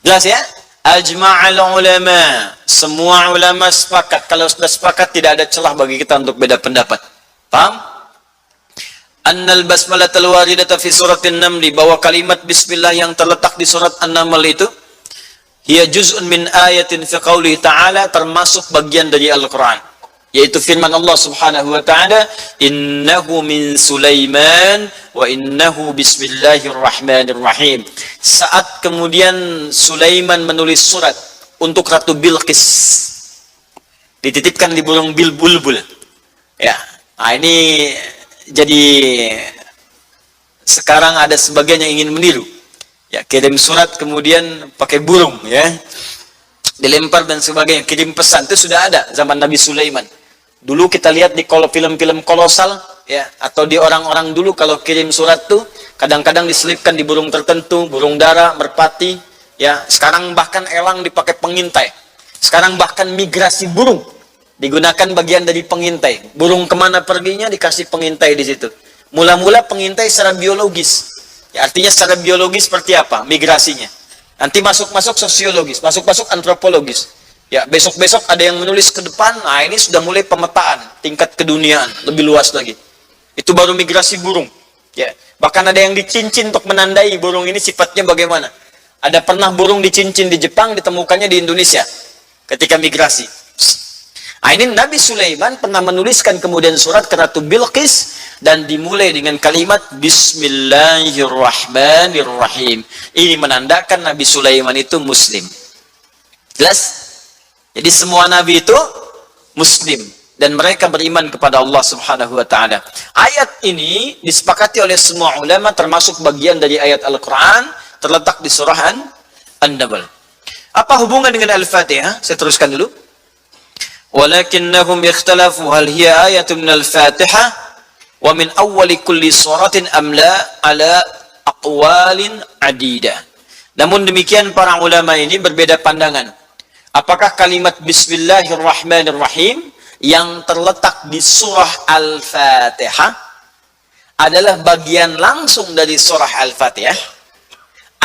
Jelas ya? Ajma'al ulama. Semua ulama sepakat. Kalau sudah sepakat, tidak ada celah bagi kita untuk beda pendapat. Paham? Annal basmalatal waridata fi suratin namli, bahwa kalimat bismillah yang terletak di surat An-Naml itu hiya juz'un min ayatin fi qawlihi ta'ala, termasuk bagian dari Al-Quran, yaitu firman Allah subhanahu wa ta'ala, innahu min Sulaiman wa innahu bismillahirrahmanirrahim. Saat kemudian Sulaiman menulis surat untuk Ratu Bilqis, dititipkan di burung bulbul. Ya, nah ini jadi sekarang ada sebagian yang ingin meniru. Ya, kirim surat kemudian pakai burung, ya, dilempar dan sebagainya, kirim pesan. Itu sudah ada zaman Nabi Sulaiman. Dulu kita lihat di film-film kolosal, ya, atau di orang-orang dulu kalau kirim surat tuh kadang-kadang diselipkan di burung tertentu, burung dara, merpati, ya. Sekarang bahkan elang dipakai pengintai. Sekarang bahkan migrasi burung digunakan bagian dari pengintai. Burung kemana perginya dikasih pengintai di situ. Mula-mula pengintai secara biologis. Ya, artinya secara biologis seperti apa migrasinya. Nanti masuk-masuk sosiologis, masuk-masuk antropologis. Ya, besok-besok ada yang menulis ke depan. Nah, ini sudah mulai pemetaan tingkat keduniaan lebih luas lagi. Itu baru migrasi burung. Ya, bahkan ada yang dicincin untuk menandai burung ini sifatnya bagaimana. Ada pernah burung dicincin di Jepang, ditemukannya di Indonesia ketika migrasi. Nah, ini Nabi Sulaiman pernah menuliskan kemudian surat ke Ratu Bilqis dan dimulai dengan kalimat Bismillahirrahmanirrahim. Ini menandakan Nabi Sulaiman itu Muslim. Jelas? Jadi semua Nabi itu Muslim dan mereka beriman kepada Allah Subhanahu wa Ta'ala. Ayat ini disepakati oleh semua ulama, termasuk bagian dari ayat Al-Quran terletak di surah An-Naml. Apa hubungan dengan Al-Fatihah? Saya teruskan dulu. Walakinnahum ikhtalafu hal hiya ayatun minal Fatihah wa min awwali kulli suratin amla ala aqwalin adidah. Namun demikian para ulama ini berbeda pandangan. Apakah kalimat Bismillahirrahmanirrahim yang terletak di surah Al-Fatihah adalah bagian langsung dari surah Al-Fatihah,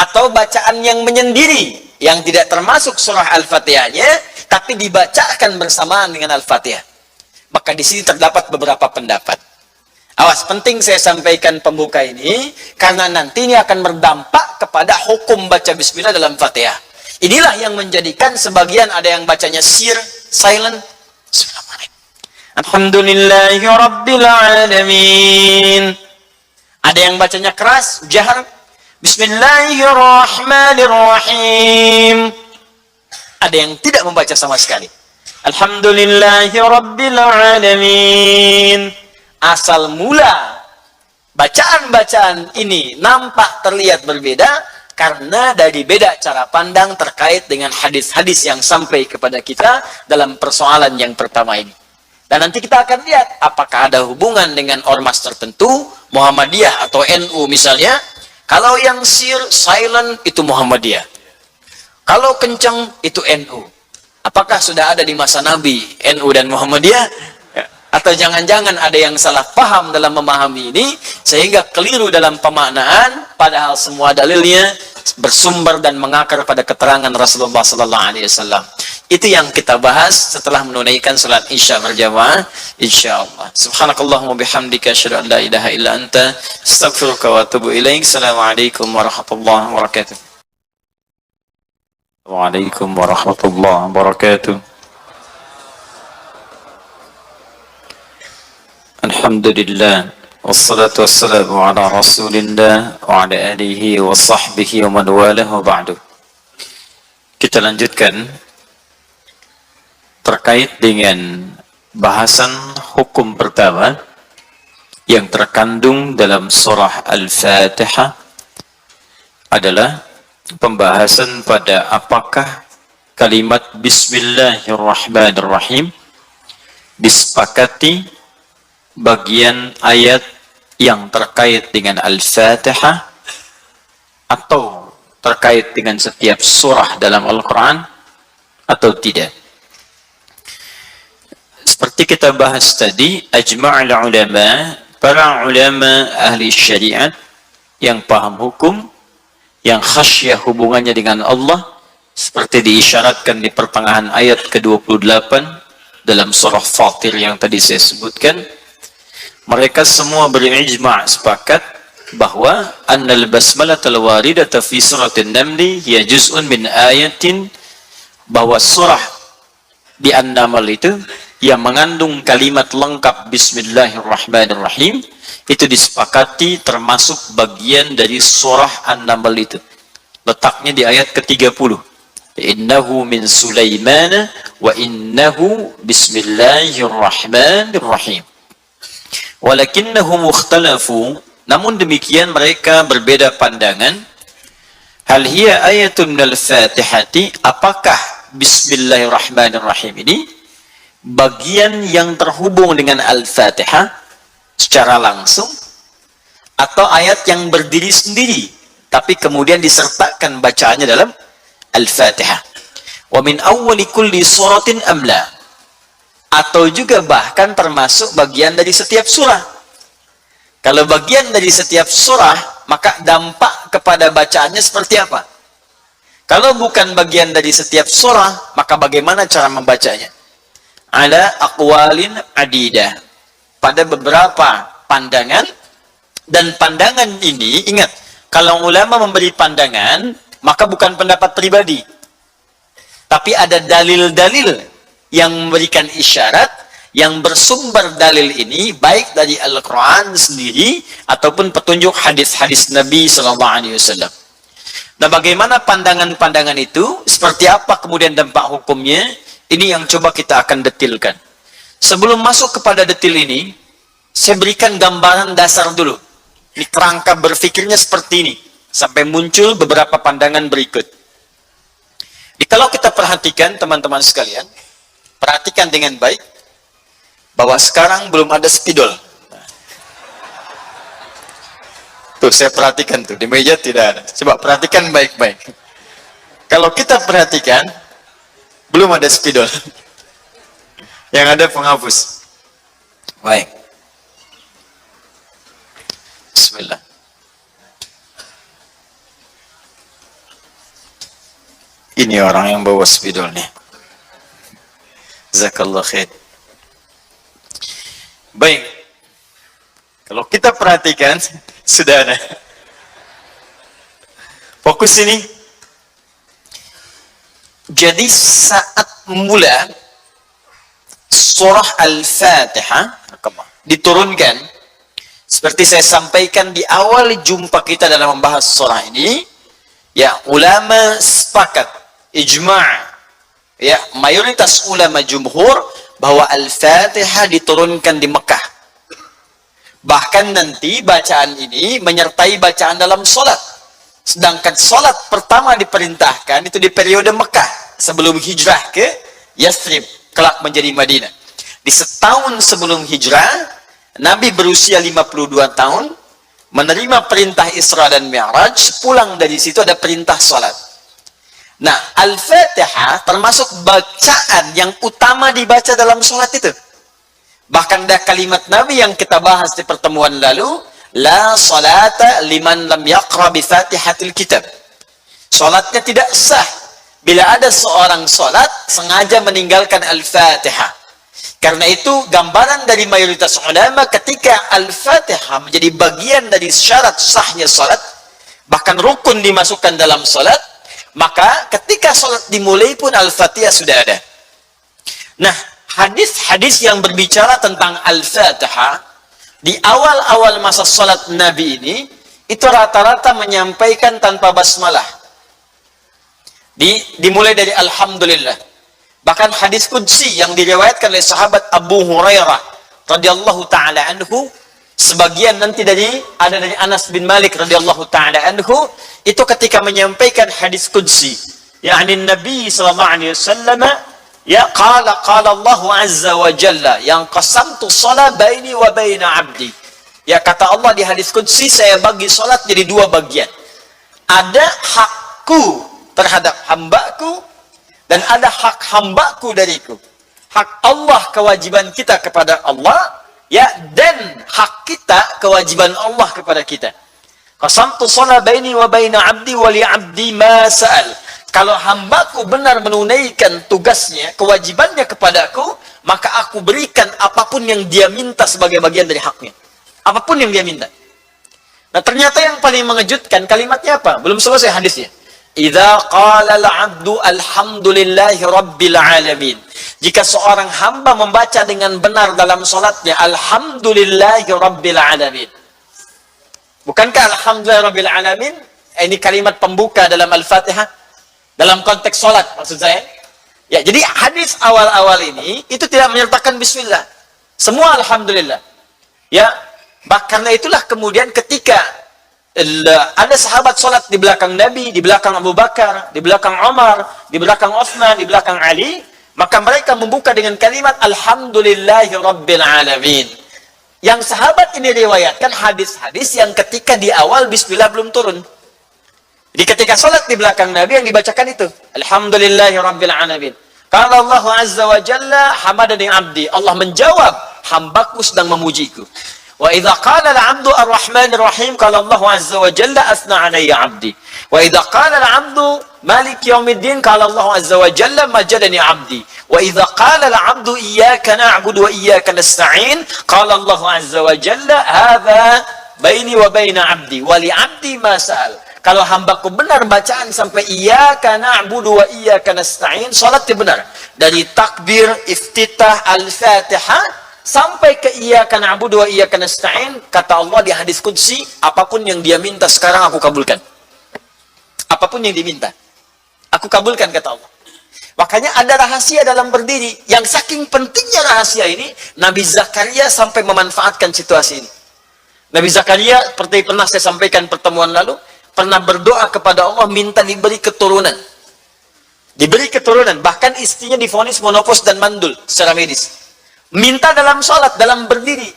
atau bacaan yang menyendiri yang tidak termasuk surah Al-Fatihahnya tapi dibacakan bersamaan dengan Al-Fatihah? Maka di sini terdapat beberapa pendapat. Awas, penting saya sampaikan pembuka ini karena nanti ini akan berdampak kepada hukum baca bismillah dalam Fatihah. Inilah yang menjadikan sebagian ada yang bacanya sir, silent. Alhamdulillahi Rabbil Alamin. Ada yang bacanya keras, jahar. Bismillahirrahmanirrahim. Ada yang tidak membaca sama sekali. Alhamdulillahi Rabbil Alamin. Asal mula bacaan-bacaan ini nampak terlihat berbeda karena dari beda cara pandang terkait dengan hadis-hadis yang sampai kepada kita dalam persoalan yang pertama ini. Dan nanti kita akan lihat apakah ada hubungan dengan ormas tertentu, Muhammadiyah atau NU misalnya. Kalau yang sir, silent itu Muhammadiyah. Kalau kencang itu NU. Apakah sudah ada di masa Nabi NU dan Muhammadiyah? Atau jangan-jangan ada yang salah paham dalam memahami ini sehingga keliru dalam pemaknaan, padahal semua dalilnya bersumber dan mengakar pada keterangan Rasulullah sallallahu alaihi wasallam. Itu yang kita bahas setelah menunaikan salat Isya berjamaah insyaallah. Subhanakallahumma bihamdika asyhadu an la ilaha illa anta astaghfiruka wa atubu ilaik. Assalamualaikum warahmatullahi wabarakatuh. Waalaikumsalam warahmatullahi wabarakatuh. Alhamdulillah, wassalatu wassalamu ala rasulillah wa ala alihi wa sahbihi wa man walah wa ba'du. Kita lanjutkan terkait dengan bahasan hukum pertama yang terkandung dalam surah Al-Fatihah adalah pembahasan pada apakah kalimat Bismillahirrahmanirrahim disepakati bagian ayat yang terkait dengan Al-Fatihah atau terkait dengan setiap surah dalam Al-Quran atau tidak. Seperti kita bahas tadi, ajma'ul ulama, para ulama ahli syariat yang paham hukum, yang khasyah hubungannya dengan Allah, seperti diisyaratkan di pertengahan ayat ke-28 dalam surah Fatir yang tadi saya sebutkan, mereka semua berijma' sepakat bahwa annal basmalatul waridata fi suratin namli hiya juz'un min ayatin, bahwa surah di An-Naml itu yang mengandung kalimat lengkap Bismillahirrahmanirrahim itu disepakati termasuk bagian dari surah An-Naml itu. Letaknya di ayat ke-30. Innahu min Sulaiman wa innahu bismillahirrahmanirrahim. Walakinnahum ikhtalafu, namun demikian mereka berbeda pandangan. Hal hiya ayatun minal Fatihati, apakah Bismillahirrahmanirrahim ini bagian yang terhubung dengan Al-Fatihah secara langsung, atau ayat yang berdiri sendiri tapi kemudian disertakan bacaannya dalam Al-Fatihah. Wa min awwali kulli suratin amla, atau juga bahkan termasuk bagian dari setiap surah. Kalau bagian dari setiap surah, maka dampak kepada bacaannya seperti apa? Kalau bukan bagian dari setiap surah, maka bagaimana cara membacanya? Ala aqwalin adidah, pada beberapa pandangan, dan pandangan ini, ingat, kalau ulama memberi pandangan, maka bukan pendapat pribadi, tapi ada dalil-dalil yang memberikan isyarat, yang bersumber dalil ini baik dari Al-Quran sendiri ataupun petunjuk hadis-hadis Nabi SAW. Nah, bagaimana pandangan-pandangan itu, seperti apa kemudian dampak hukumnya, ini yang coba kita akan detilkan. Sebelum masuk kepada detil ini, saya berikan gambaran dasar dulu. Ini kerangka berfikirnya seperti ini, sampai muncul beberapa pandangan berikut. Jadi kalau kita perhatikan teman-teman sekalian, perhatikan dengan baik, bahwa sekarang belum ada spidol. Tuh, saya perhatikan tuh, di meja tidak ada. Coba perhatikan baik-baik. Kalau kita perhatikan, belum ada spidol. Yang ada penghapus. Baik. Bismillah. Ini orang yang bawa spidolnya. Jazakallah khair. Baik. Kalau kita perhatikan, sudah ada. Fokus ini. Jadi saat mula surah Al-Fatihah diturunkan, seperti saya sampaikan di awal jumpa kita dalam membahas surah ini, ya, ulama sepakat, ijma', ya, mayoritas ulama jumhur bahwa Al-Fatihah diturunkan di Mekah. Bahkan nanti bacaan ini menyertai bacaan dalam solat. Sedangkan solat pertama diperintahkan itu di periode Mekah, sebelum hijrah ke Yathrib, kelak menjadi Madinah. Di setahun sebelum hijrah, Nabi berusia 52 tahun, menerima perintah Isra dan Mi'raj, pulang dari situ ada perintah solat. Nah, Al-Fatihah termasuk bacaan yang utama dibaca dalam sholat itu. Bahkan ada kalimat Nabi yang kita bahas di pertemuan lalu, la salata liman lam yaqra bi fatihatil kitab. Sholatnya tidak sah bila ada seorang sholat sengaja meninggalkan Al-Fatihah. Karena itu gambaran dari mayoritas ulama, ketika Al-Fatihah menjadi bagian dari syarat sahnya sholat, bahkan rukun dimasukkan dalam sholat, maka ketika sholat dimulai pun Al-Fatihah sudah ada. Nah, hadis-hadis yang berbicara tentang Al-Fatihah di awal-awal masa sholat Nabi ini, itu rata-rata menyampaikan tanpa basmalah. Dimulai dari Alhamdulillah. Bahkan hadis qudsi yang diriwayatkan oleh sahabat Abu Hurairah radhiyallahu taala anhu, sebagian nanti ada dari Anas bin Malik radhiyallahu taala anhu, itu ketika menyampaikan hadis qudsi, yakni Nabi sallallahu alaihi wasallam, ya qala Allah azza wa jalla, yang qasamtu shalah baini wa baina 'abdi. Ya, kata Allah di hadis qudsi, saya bagi salat jadi dua bagian. Ada hakku terhadap hambaku dan ada hak hambaku dariku. Hak Allah, kewajiban kita kepada Allah, ya, dan hak kita, kewajiban Allah kepada kita. Qasamtu shalah baini wa baina 'abdi wa li 'abdi ma sa'al. Kalau hambaku benar menunaikan tugasnya, kewajibannya kepadaku, maka aku berikan apapun yang dia minta sebagai bagian dari haknya. Apapun yang dia minta. Nah, ternyata yang paling mengejutkan kalimatnya apa? Belum selesai hadisnya. Idza qala al-'abdu alhamdulillahi rabbil alamin. Jika seorang hamba membaca dengan benar dalam salatnya alhamdulillahi rabbil alamin. Bukankah alhamdulillahi rabbil alamin ini kalimat pembuka dalam Al-Fatihah? Dalam konteks salat maksud saya. Ya, jadi hadis awal-awal ini itu tidak menyertakan bismillah. Semua alhamdulillah. Ya, karena itulah kemudian ketika ada sahabat sholat di belakang Nabi, di belakang Abu Bakar, di belakang Umar, di belakang Utsman, di belakang Ali, maka mereka membuka dengan kalimat alhamdulillahi rabbil alamin. Yang sahabat ini riwayatkan hadis-hadis yang ketika di awal bismillah belum turun. Jadi ketika sholat di belakang Nabi yang dibacakan itu alhamdulillahi rabbil alamin. Qala Allah azza wa jalla hamadani abdi. Allah menjawab, hambaku sedang memujiku. Wa idza qala al-'abdu ar-rahmanir rahim qala Allah azza wa jalla asna 'alayya 'abdi. Wa idza qala al-'abdu malik yaumiddin qala Allah azza wa jalla majadani 'abdi. Wa idza qala al-'abdu iyyaka na'budu wa iyyaka nasta'in qala Allah azza wa jalla hadza baini wa baina 'abdi wa li 'abdi ma sa'al. Kalau hambaku benar bacaan sampai iyyaka na'budu wa iyyaka nasta'in, salatnya benar. Dari takbir, iftitah, al-Fatihah sampai ke iyyaka na'budu wa iyyaka nasta'in, kata Allah di hadis qudsi, apapun yang dia minta sekarang aku kabulkan. Apapun yang diminta, aku kabulkan, kata Allah. Makanya ada rahasia dalam berdiri, yang saking pentingnya rahasia ini, Nabi Zakaria sampai memanfaatkan situasi ini. Nabi Zakaria, seperti pernah saya sampaikan pertemuan lalu, pernah berdoa kepada Allah minta diberi keturunan. Diberi keturunan, bahkan istrinya divonis monopos dan mandul secara medis. Minta dalam sholat, dalam berdiri.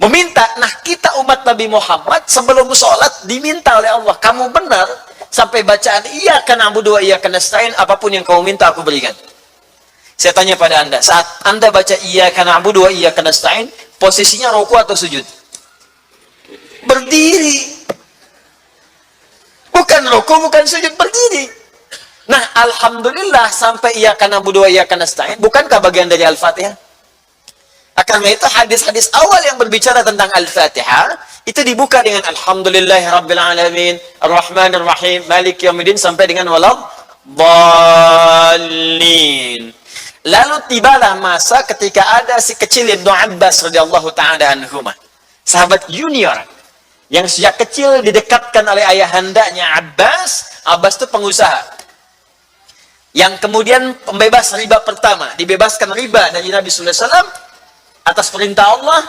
Meminta, nah kita umat Nabi Muhammad sebelum sholat diminta oleh Allah, kamu benar sampai bacaan iyyaka na'budu wa iyyaka nasta'in, apapun yang kamu minta aku berikan. Saya tanya pada Anda, saat Anda baca iyyaka na'budu wa iyyaka nasta'in, posisinya ruku atau sujud? Berdiri. Bukan ruku, bukan sujud, berdiri. Nah, alhamdulillah sampai iyyaka na'budu wa iyyaka nasta'in, bukankah bagian dari Al-Fatihah? Karena itu hadis-hadis awal yang berbicara tentang Al-Fatihah itu dibuka dengan alhamdulillahi rabbil alamin, ar-rahmanir rahim, maliki yaumiddin sampai dengan waladdallin. Lalu tibalah masa ketika ada si kecil Ibnu Abbas radhiyallahu taala anhuma, sahabat junior yang sejak kecil didekatkan oleh ayahandanya Abbas. Abbas itu pengusaha yang kemudian pembebas riba pertama, dibebaskan riba dari Nabi sallallahu alaihi wasallam atas perintah Allah,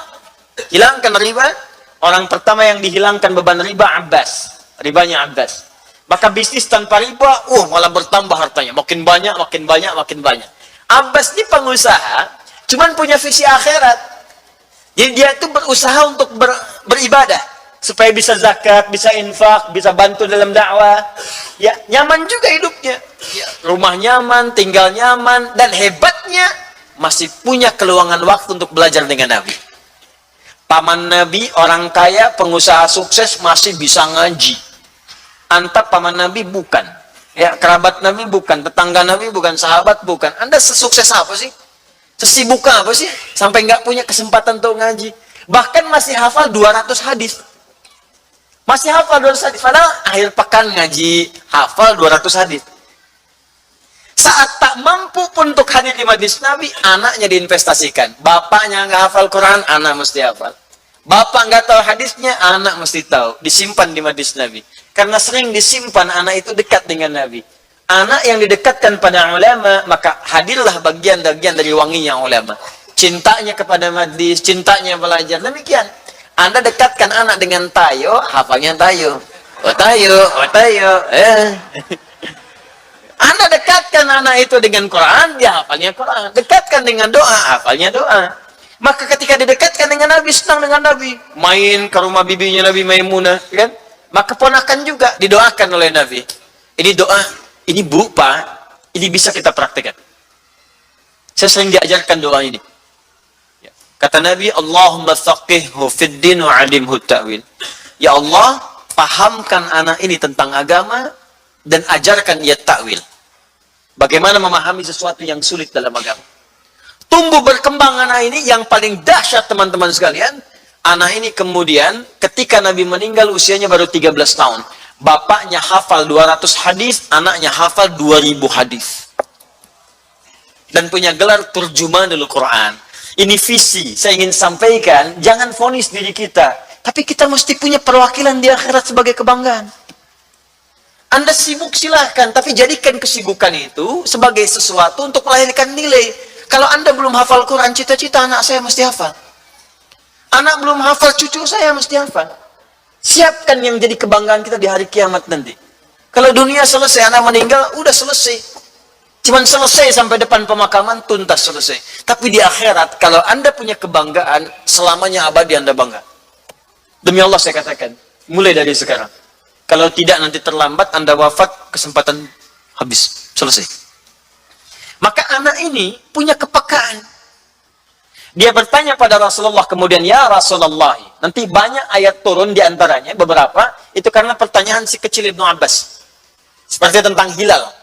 hilangkan riba. Orang pertama yang dihilangkan beban riba Abbas, ribanya Abbas. Maka bisnis tanpa riba, malah bertambah hartanya, makin banyak, makin banyak, makin banyak. Abbas ini pengusaha, cuman punya visi akhirat. Jadi dia itu berusaha untuk beribadah, supaya bisa zakat, bisa infak, bisa bantu dalam dakwah. Ya, nyaman juga hidupnya. Ya, rumah nyaman, tinggal nyaman, dan hebatnya masih punya keluangan waktu untuk belajar dengan Nabi. Paman Nabi, orang kaya, pengusaha sukses, masih bisa ngaji. Antap paman Nabi bukan. Ya, kerabat Nabi bukan, tetangga Nabi bukan, sahabat bukan. Anda sesukses apa sih? Sesibuk apa sih? Sampai nggak punya kesempatan untuk ngaji. Bahkan masih hafal 200 hadis. Masih hafal 200 hadis. Padahal akhir pekan ngaji, hafal 200 hadis. Saat tak mampu pun untuk hadir di majlis Nabi, anaknya diinvestasikan. Bapaknya nggak hafal Quran, anak mesti hafal. Bapak nggak tahu hadisnya, anak mesti tahu. Disimpan di majlis Nabi. Karena sering disimpan, anak itu dekat dengan Nabi. Anak yang didekatkan pada ulama, maka hadirlah bagian-bagian dari wanginya ulama. Cintanya kepada majlis, cintanya belajar. Demikian. Anda dekatkan anak dengan tayo, hafalnya tayo. Oh tayo, oh tayo. Anda dekatkan anak itu dengan Quran, dia hafalnya Quran. Dekatkan dengan doa, hafalnya doa. Maka ketika didekatkan dengan Nabi, senang dengan Nabi. Main ke rumah bibinya Nabi Maimunah, kan? Maka ponakan juga didoakan oleh Nabi. Ini doa, ini bu, Pak, ini bisa kita praktekkan. Saya sering diajarkan doa ini. Kata Nabi, Allahumma faqihhu fid din wa 'alimhu ta'wil. Ya Allah, pahamkan anak ini tentang agama dan ajarkan ia takwil. Bagaimana memahami sesuatu yang sulit dalam agama. Tumbuh berkembang anak ini yang paling dahsyat teman-teman sekalian. Anak ini kemudian ketika Nabi meninggal usianya baru 13 tahun. Bapaknya hafal 200 hadis, anaknya hafal 2000 hadis. Dan punya gelar turjumanul Quran. Ini visi, saya ingin sampaikan, jangan vonis diri kita. Tapi kita mesti punya perwakilan di akhirat sebagai kebanggaan. Anda sibuk silahkan, tapi jadikan kesibukan itu sebagai sesuatu untuk melahirkan nilai. Kalau Anda belum hafal Quran, cita-cita anak saya mesti hafal. Anak belum hafal, cucu saya mesti hafal. Siapkan yang jadi kebanggaan kita di hari kiamat nanti. Kalau dunia selesai, anak meninggal, udah selesai. Cuman selesai sampai depan pemakaman, tuntas selesai. Tapi di akhirat, kalau Anda punya kebanggaan, selamanya abadi Anda bangga. Demi Allah saya katakan, mulai dari sekarang. Kalau tidak nanti terlambat, Anda wafat, kesempatan habis. Selesai. Maka anak ini punya kepekaan. Dia bertanya pada Rasulullah kemudian, ya Rasulullah. Nanti banyak ayat turun diantaranya, beberapa. Itu karena pertanyaan si kecil Ibnu Abbas. Seperti tentang hilal.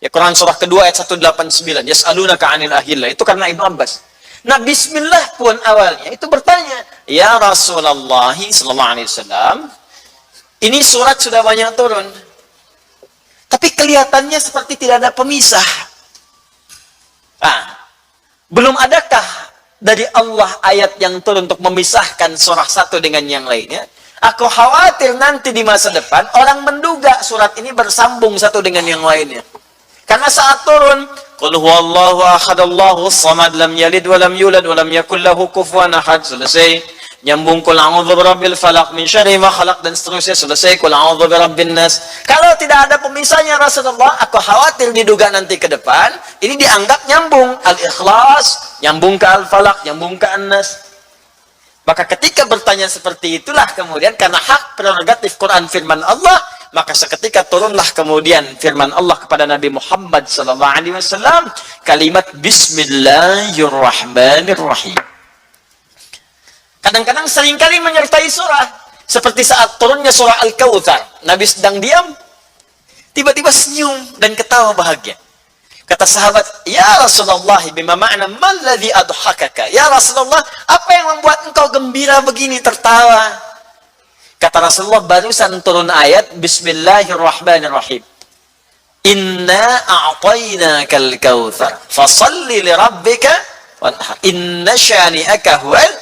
Ya, Quran surah kedua ayat 189. Yas'alunaka 'anil ahillah. Itu karena Ibnu Abbas. Nah, bismillah pun awalnya itu bertanya, ya Rasulullah sallallahu alaihi wasallam, ini surat sudah banyak turun. Tapi kelihatannya seperti tidak ada pemisah. Belum adakah dari Allah ayat yang turun untuk memisahkan surah satu dengan yang lainnya? Aku khawatir nanti di masa depan orang menduga surat ini bersambung satu dengan yang lainnya. Karena saat turun, qul huwallahu ahad Allahus samad lam yalid wa lam yulad wa lam yakul lahu kufuwan ahad, selesai. Nyambung qul a'udzu birabbil falaq min syarri ma khalaq dan seterusnya, selesai. Qul a'udzu birabbin nas. Kalau tidak ada pemisahnya Rasulullah, aku khawatir diduga nanti ke depan ini dianggap nyambung Al-Ikhlas, nyambung ke Al-Falaq, nyambung ke An-Nas. Maka ketika bertanya seperti itulah kemudian karena hak prerogatif Quran firman Allah, maka seketika turunlah kemudian firman Allah kepada Nabi Muhammad SAW, kalimat Bismillahirrahmanirrahim. Kadang-kadang seringkali menyertai surah, seperti saat turunnya surah Al-Kautsar. Nabi sedang diam, tiba-tiba senyum dan ketawa bahagia. Kata sahabat, ya Rasulullah, bima ma'na malladhi adhakaka? Ya Rasulullah, apa yang membuat engkau gembira begini, tertawa? Kata Rasulullah, barusan turun ayat Bismillahirrahmanirrahim. Inna a'tainakal kautsar fasalli li rabbika wanhar. Inna syani'aka huwal.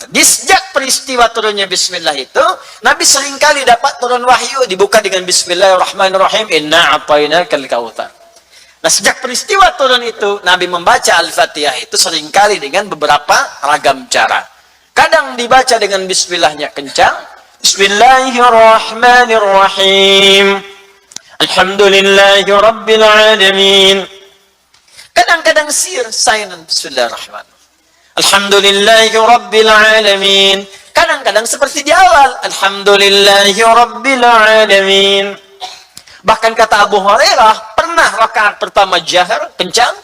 Di sejak peristiwa turunnya Bismillah itu, Nabi seringkali dapat turun wahyu dibuka dengan Bismillahirrahmanirrahim. Inna a'tainakal kautsar. Nah, sejak peristiwa turun itu, Nabi membaca Al-Fatihah itu seringkali dengan beberapa ragam cara. Kadang dibaca dengan Bismillahnya kencang. Bismillahirrahmanirrahim. Alhamdulillahi rabbil alamin. Kadang-kadang silent. Bismillahirrahmanirrahim. Alhamdulillahi rabbil alamin. Kadang-kadang seperti di awal. Alhamdulillahi rabbil alamin. Bahkan kata Abu Hurairah, pernah rakaat pertama jahar, kencang.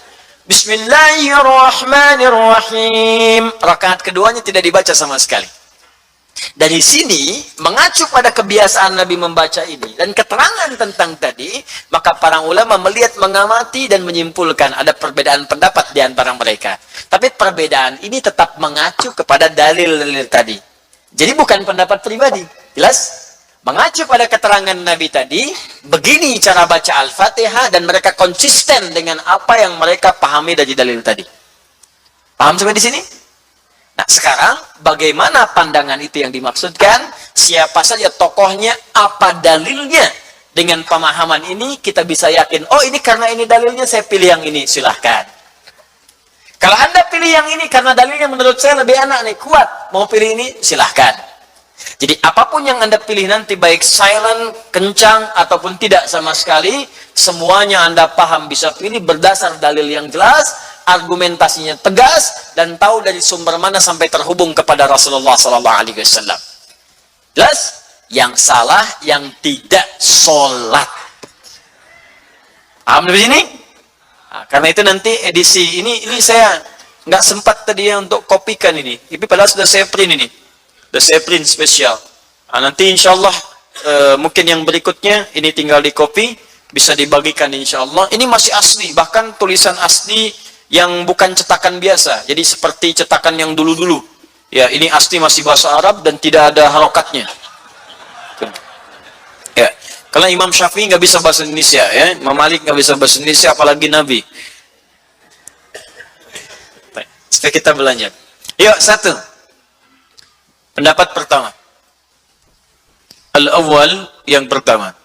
Bismillahirrahmanirrahim. Rakaat keduanya tidak dibaca sama sekali. Dari sini, mengacu pada kebiasaan Nabi membaca ini, dan keterangan tentang tadi, maka para ulama melihat, mengamati, dan menyimpulkan ada perbedaan pendapat di antara mereka. Tapi perbedaan ini tetap mengacu kepada dalil-dalil tadi. Jadi bukan pendapat pribadi. Jelas? Mengacu pada keterangan Nabi tadi, begini cara baca Al-Fatihah, dan mereka konsisten dengan apa yang mereka pahami dari dalil tadi. Paham sampai di sini? Nah, sekarang bagaimana pandangan itu yang dimaksudkan? Siapa saja tokohnya? Apa dalilnya? Dengan pemahaman ini kita bisa yakin, oh ini karena ini dalilnya saya pilih yang ini, silahkan. Kalau Anda pilih yang ini karena dalilnya menurut saya lebih enak nih, kuat, mau pilih ini, silahkan. Jadi apapun yang Anda pilih nanti, baik silent, kencang, ataupun tidak sama sekali, semuanya Anda paham, bisa pilih berdasar dalil yang jelas, argumentasinya tegas, dan tahu dari sumber mana sampai terhubung kepada Rasulullah SAW. Jelas? Yang salah, yang tidak sholat. Paham di sini? Nah, karena itu nanti edisi ini saya nggak sempat tadi ya untuk kopikan ini. Tapi padahal sudah saya print ini. Sudah saya print spesial. Nah, nanti insya Allah mungkin yang berikutnya ini tinggal di copy, bisa dibagikan insya Allah. Ini masih asli, bahkan tulisan asli yang bukan cetakan biasa. Jadi seperti cetakan yang dulu-dulu. Ya, ini asli masih bahasa Arab dan tidak ada harokatnya. Ya, kalau Imam Syafi'i nggak bisa bahasa Indonesia, ya, Imam Malik nggak bisa bahasa Indonesia, apalagi Nabi. Supaya kita belajar. Yuk, satu. Pendapat pertama. Al-awwal, yang pertama.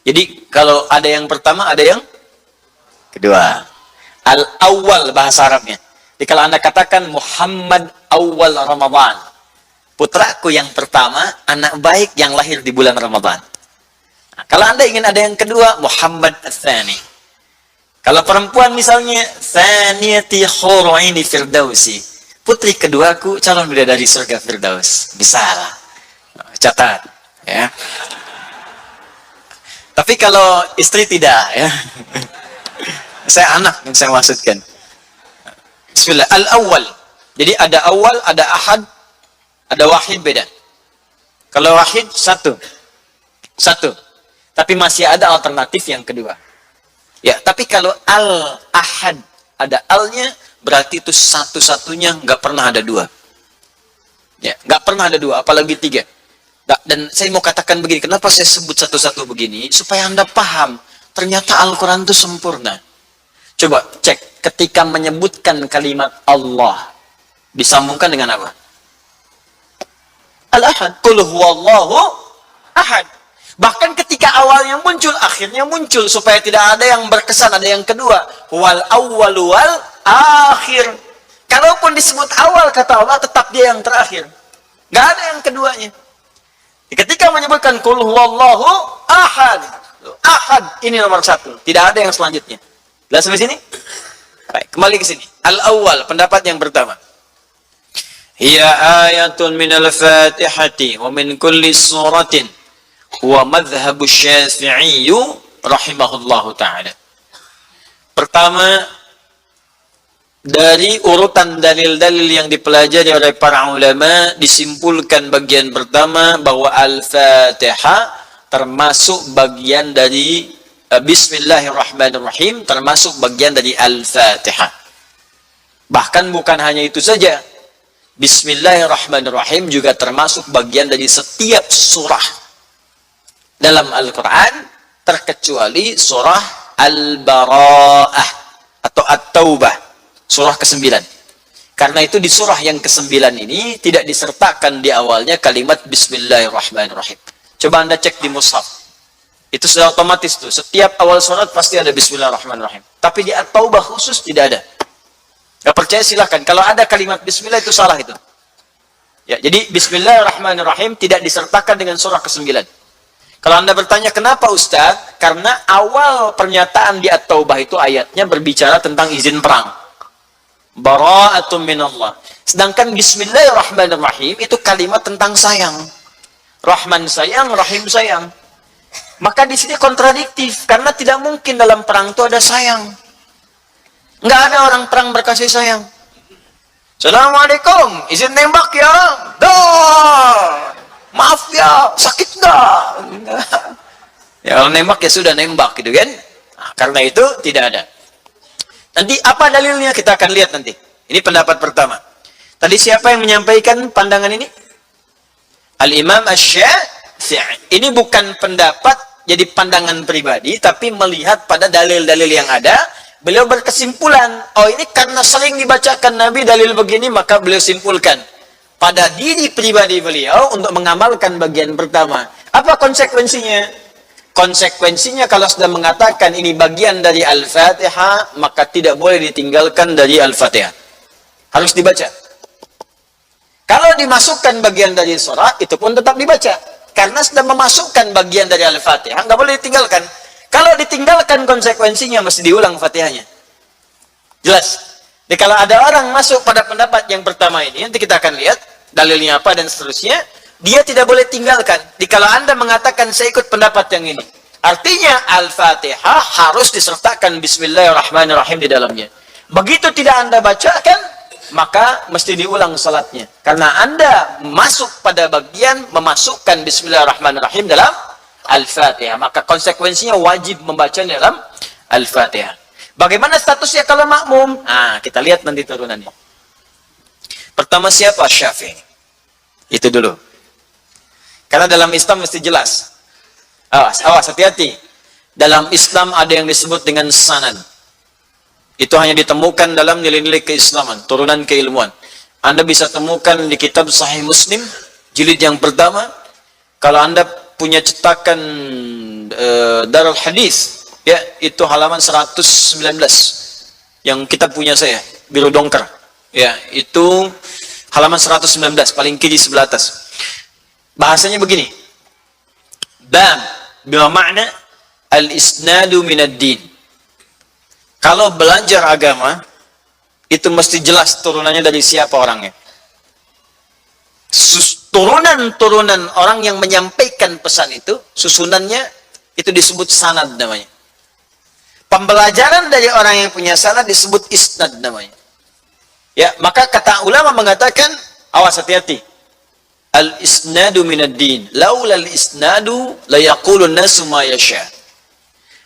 Jadi kalau ada yang pertama, ada yang kedua. Al-awwal bahasa Arabnya. Jadi kalau Anda katakan Muhammad awal Ramadan, putraku yang pertama, anak baik yang lahir di bulan Ramadan. Nah, kalau Anda ingin ada yang kedua, Muhammad Ats-Tsani. Kalau perempuan misalnya, Tsaniyati Khuraini Firdausi, putri keduaku calon bidadari surga Firdaus. Bisa lah. Catat. Ya. Tapi kalau istri tidak, ya. Saya anak yang saya maksudkan. Bismillah. Al-awwal. Jadi ada awal, ada ahad, ada wahid, beda. Kalau wahid, satu. Tapi masih ada alternatif yang kedua. Ya, tapi kalau al-ahad, ada alnya, berarti itu satu-satunya, nggak pernah ada dua. Ya, nggak pernah ada dua, apalagi tiga. Dan saya mau katakan begini, kenapa saya sebut satu-satu begini? Supaya Anda paham, ternyata Al-Quran itu sempurna. Coba cek, ketika menyebutkan kalimat Allah, disambungkan dengan apa? Al-ahad. Qul huwallahu ahad. Bahkan ketika awalnya muncul, akhirnya muncul, supaya tidak ada yang berkesan, ada yang kedua. Wal awwalu wal akhir. Kalaupun disebut awal, kata Allah, tetap dia yang terakhir. Nggak ada yang keduanya. Ketika menyebutkan Qul huwallahu ahad. Ahad, ini nomor satu. Tidak ada yang selanjutnya. Jelas sampai sini? Baik, kembali ke sini. Al-awwal, pendapat yang pertama. Hiya ayatun minal fatihati wa min kulli suratin wa madhhabu syafi'i rahimahullahu ta'ala. Pertama, dari urutan dalil-dalil yang dipelajari oleh para ulama, disimpulkan bagian pertama bahwa Al-Fatihah termasuk bagian dari Bismillahirrahmanirrahim, termasuk bagian dari Al-Fatihah. Bahkan bukan hanya itu saja, Bismillahirrahmanirrahim juga termasuk bagian dari setiap surah dalam Al-Quran, terkecuali surah Al-Bara'ah atau At-Taubah, surah ke-9. Karena itu di surah yang ke-9 ini tidak disertakan di awalnya kalimat Bismillahirrahmanirrahim. Coba Anda cek di mushaf. Itu sudah otomatis tuh. Setiap awal surat pasti ada Bismillahirrahmanirrahim. Tapi di At-Taubah khusus tidak ada. Gak percaya silahkan. Kalau ada kalimat Bismillah itu salah itu. Ya, jadi Bismillahirrahmanirrahim tidak disertakan dengan surah ke-9. Kalau Anda bertanya kenapa Ustaz? Karena awal pernyataan di At-Taubah itu ayatnya berbicara tentang izin perang. Bara'atun minallah. Sedangkan Bismillahirrahmanirrahim itu kalimat tentang sayang. Rahman sayang, Rahim sayang. Maka di sini kontradiktif karena tidak mungkin dalam perang itu ada sayang. Nggak ada orang perang berkasih sayang. Assalamualaikum, izin nembak ya. Dah. Maaf ya, sakit nggak? Ya kalau nembak ya sudah nembak gitu kan. Nah, karena itu tidak ada. Nanti apa dalilnya kita akan lihat nanti. Ini pendapat pertama. Tadi siapa yang menyampaikan pandangan ini? Al-Imam Asy-Syafi'i. Ini bukan pendapat jadi pandangan pribadi, tapi melihat pada dalil-dalil yang ada, beliau berkesimpulan, oh ini karena sering dibacakan Nabi dalil begini, maka beliau simpulkan pada diri pribadi beliau untuk mengamalkan bagian pertama. Apa konsekuensinya? Konsekuensinya kalau sudah mengatakan ini bagian dari Al-Fatihah, maka tidak boleh ditinggalkan dari Al-Fatihah. Harus dibaca. Kalau dimasukkan bagian dari surah, itu pun tetap dibaca. Karena sudah memasukkan bagian dari Al-Fatihah, nggak boleh ditinggalkan. Kalau ditinggalkan, konsekuensinya mesti diulang Fatihahnya. Jelas? Jadi kalau ada orang masuk pada pendapat yang pertama ini, nanti kita akan lihat dalilnya apa dan seterusnya, dia tidak boleh tinggalkan. Jadi kalau Anda mengatakan saya ikut pendapat yang ini, artinya Al-Fatihah harus disertakan Bismillahirrahmanirrahim di dalamnya. Begitu tidak Anda bacakan, maka mesti diulang salatnya. Karena Anda masuk pada bagian memasukkan Bismillahirrahmanirrahim dalam Al-Fatihah. Maka konsekuensinya wajib membaca dalam Al-Fatihah. Bagaimana statusnya kalau makmum? Nah, kita lihat nanti turunannya. Pertama siapa? Syafi'i. Itu dulu. Karena dalam Islam mesti jelas. Awas, hati-hati. Dalam Islam ada yang disebut dengan sanad. Itu hanya ditemukan dalam nilai-nilai keislaman, turunan keilmuan. Anda bisa temukan di kitab Sahih Muslim, jilid yang pertama. Kalau Anda punya cetakan Darul Hadis, ya, itu halaman 119. Yang kita punya saya, biru dongker. Ya, itu halaman 119, paling kiri sebelah atas. Bahasanya begini. Bab bermakna al-isnadu minad din. Kalau belajar agama, itu mesti jelas turunannya dari siapa orangnya. Turunan-turunan orang yang menyampaikan pesan itu, susunannya, itu disebut sanad namanya. Pembelajaran dari orang yang punya sanad disebut isnad namanya. Ya, maka kata ulama mengatakan, awas hati-hati. Al-isnadu minad din. Laula al-isnadu la yaqulun nasu ma yasha.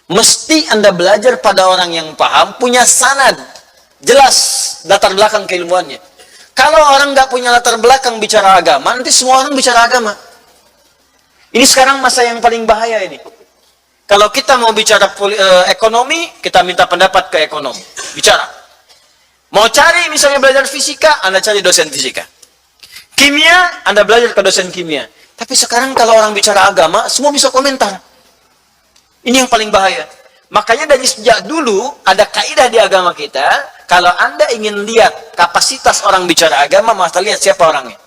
Mesti Anda belajar pada orang yang paham, punya sanad. Jelas latar belakang keilmuannya. Kalau orang nggak punya latar belakang bicara agama, nanti semua orang bicara agama. Ini sekarang masa yang paling bahaya ini. Kalau kita mau bicara ekonomi, kita minta pendapat ke ekonomi. Bicara. Mau cari misalnya belajar fisika, Anda cari dosen fisika. Kimia, Anda belajar ke dosen kimia. Tapi sekarang kalau orang bicara agama, semua bisa komentar. Ini yang paling bahaya. Makanya dari sejak dulu, ada kaidah di agama kita, kalau Anda ingin lihat kapasitas orang bicara agama, maka lihat siapa orangnya.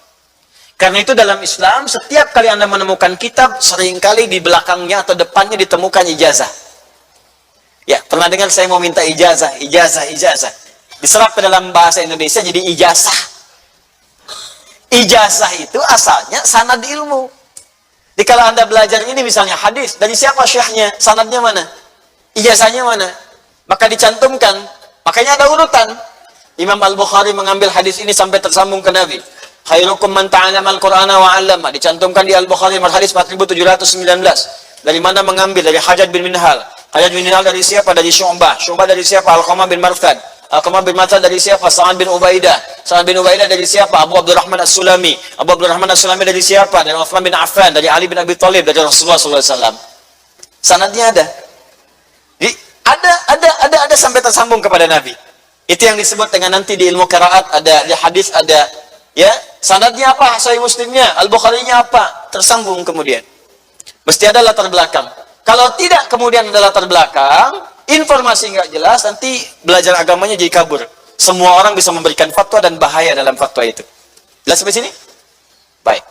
Karena itu dalam Islam, setiap kali Anda menemukan kitab, seringkali di belakangnya atau depannya ditemukan ijazah. Ya, pernah dengar saya mau minta ijazah. Diserap ke dalam bahasa Indonesia jadi ijazah. Ijazah itu asalnya sanad ilmu. Jadi kalau Anda belajar ini misalnya hadis, dari siapa syekhnya? Sanadnya mana? Ijazahnya mana? Maka dicantumkan. Makanya ada urutan. Imam Al-Bukhari mengambil hadis ini sampai tersambung ke Nabi. Khairukum man ta'allama al-Qur'ana wa 'allama. Dicantumkan di Al-Bukhari hadis 4719. Dari mana mengambil? Dari Hajjaj bin Minhal. Hajjaj bin Minhal dari siapa? Dari Syu'bah. Syu'bah dari siapa? Al-Qamah bin Marthad. Al-Qamah bin Marthad dari siapa? Sa'ad bin Ubaidah. Sa'ad bin Ubaidah dari siapa? Abu Abdurrahman As-Sulami. Abu Abdurrahman As-Sulami dari siapa? Dari Uthman bin Affan, dari Ali bin Abi Thalib, dari Rasulullah SAW. Sanadnya ada. Jadi ada sampai tersambung kepada Nabi. Itu yang disebut dengan nanti di ilmu qiraat ada, di hadis ada. Ya, sanadnya apa? Sahih Muslimnya, Al-Bukharinya apa? Tersambung kemudian. Mesti ada latar belakang. Kalau tidak kemudian ada latar belakang, informasi nggak jelas, nanti belajar agamanya jadi kabur. Semua orang bisa memberikan fatwa dan bahaya dalam fatwa itu. Jelas sampai sini? Baik.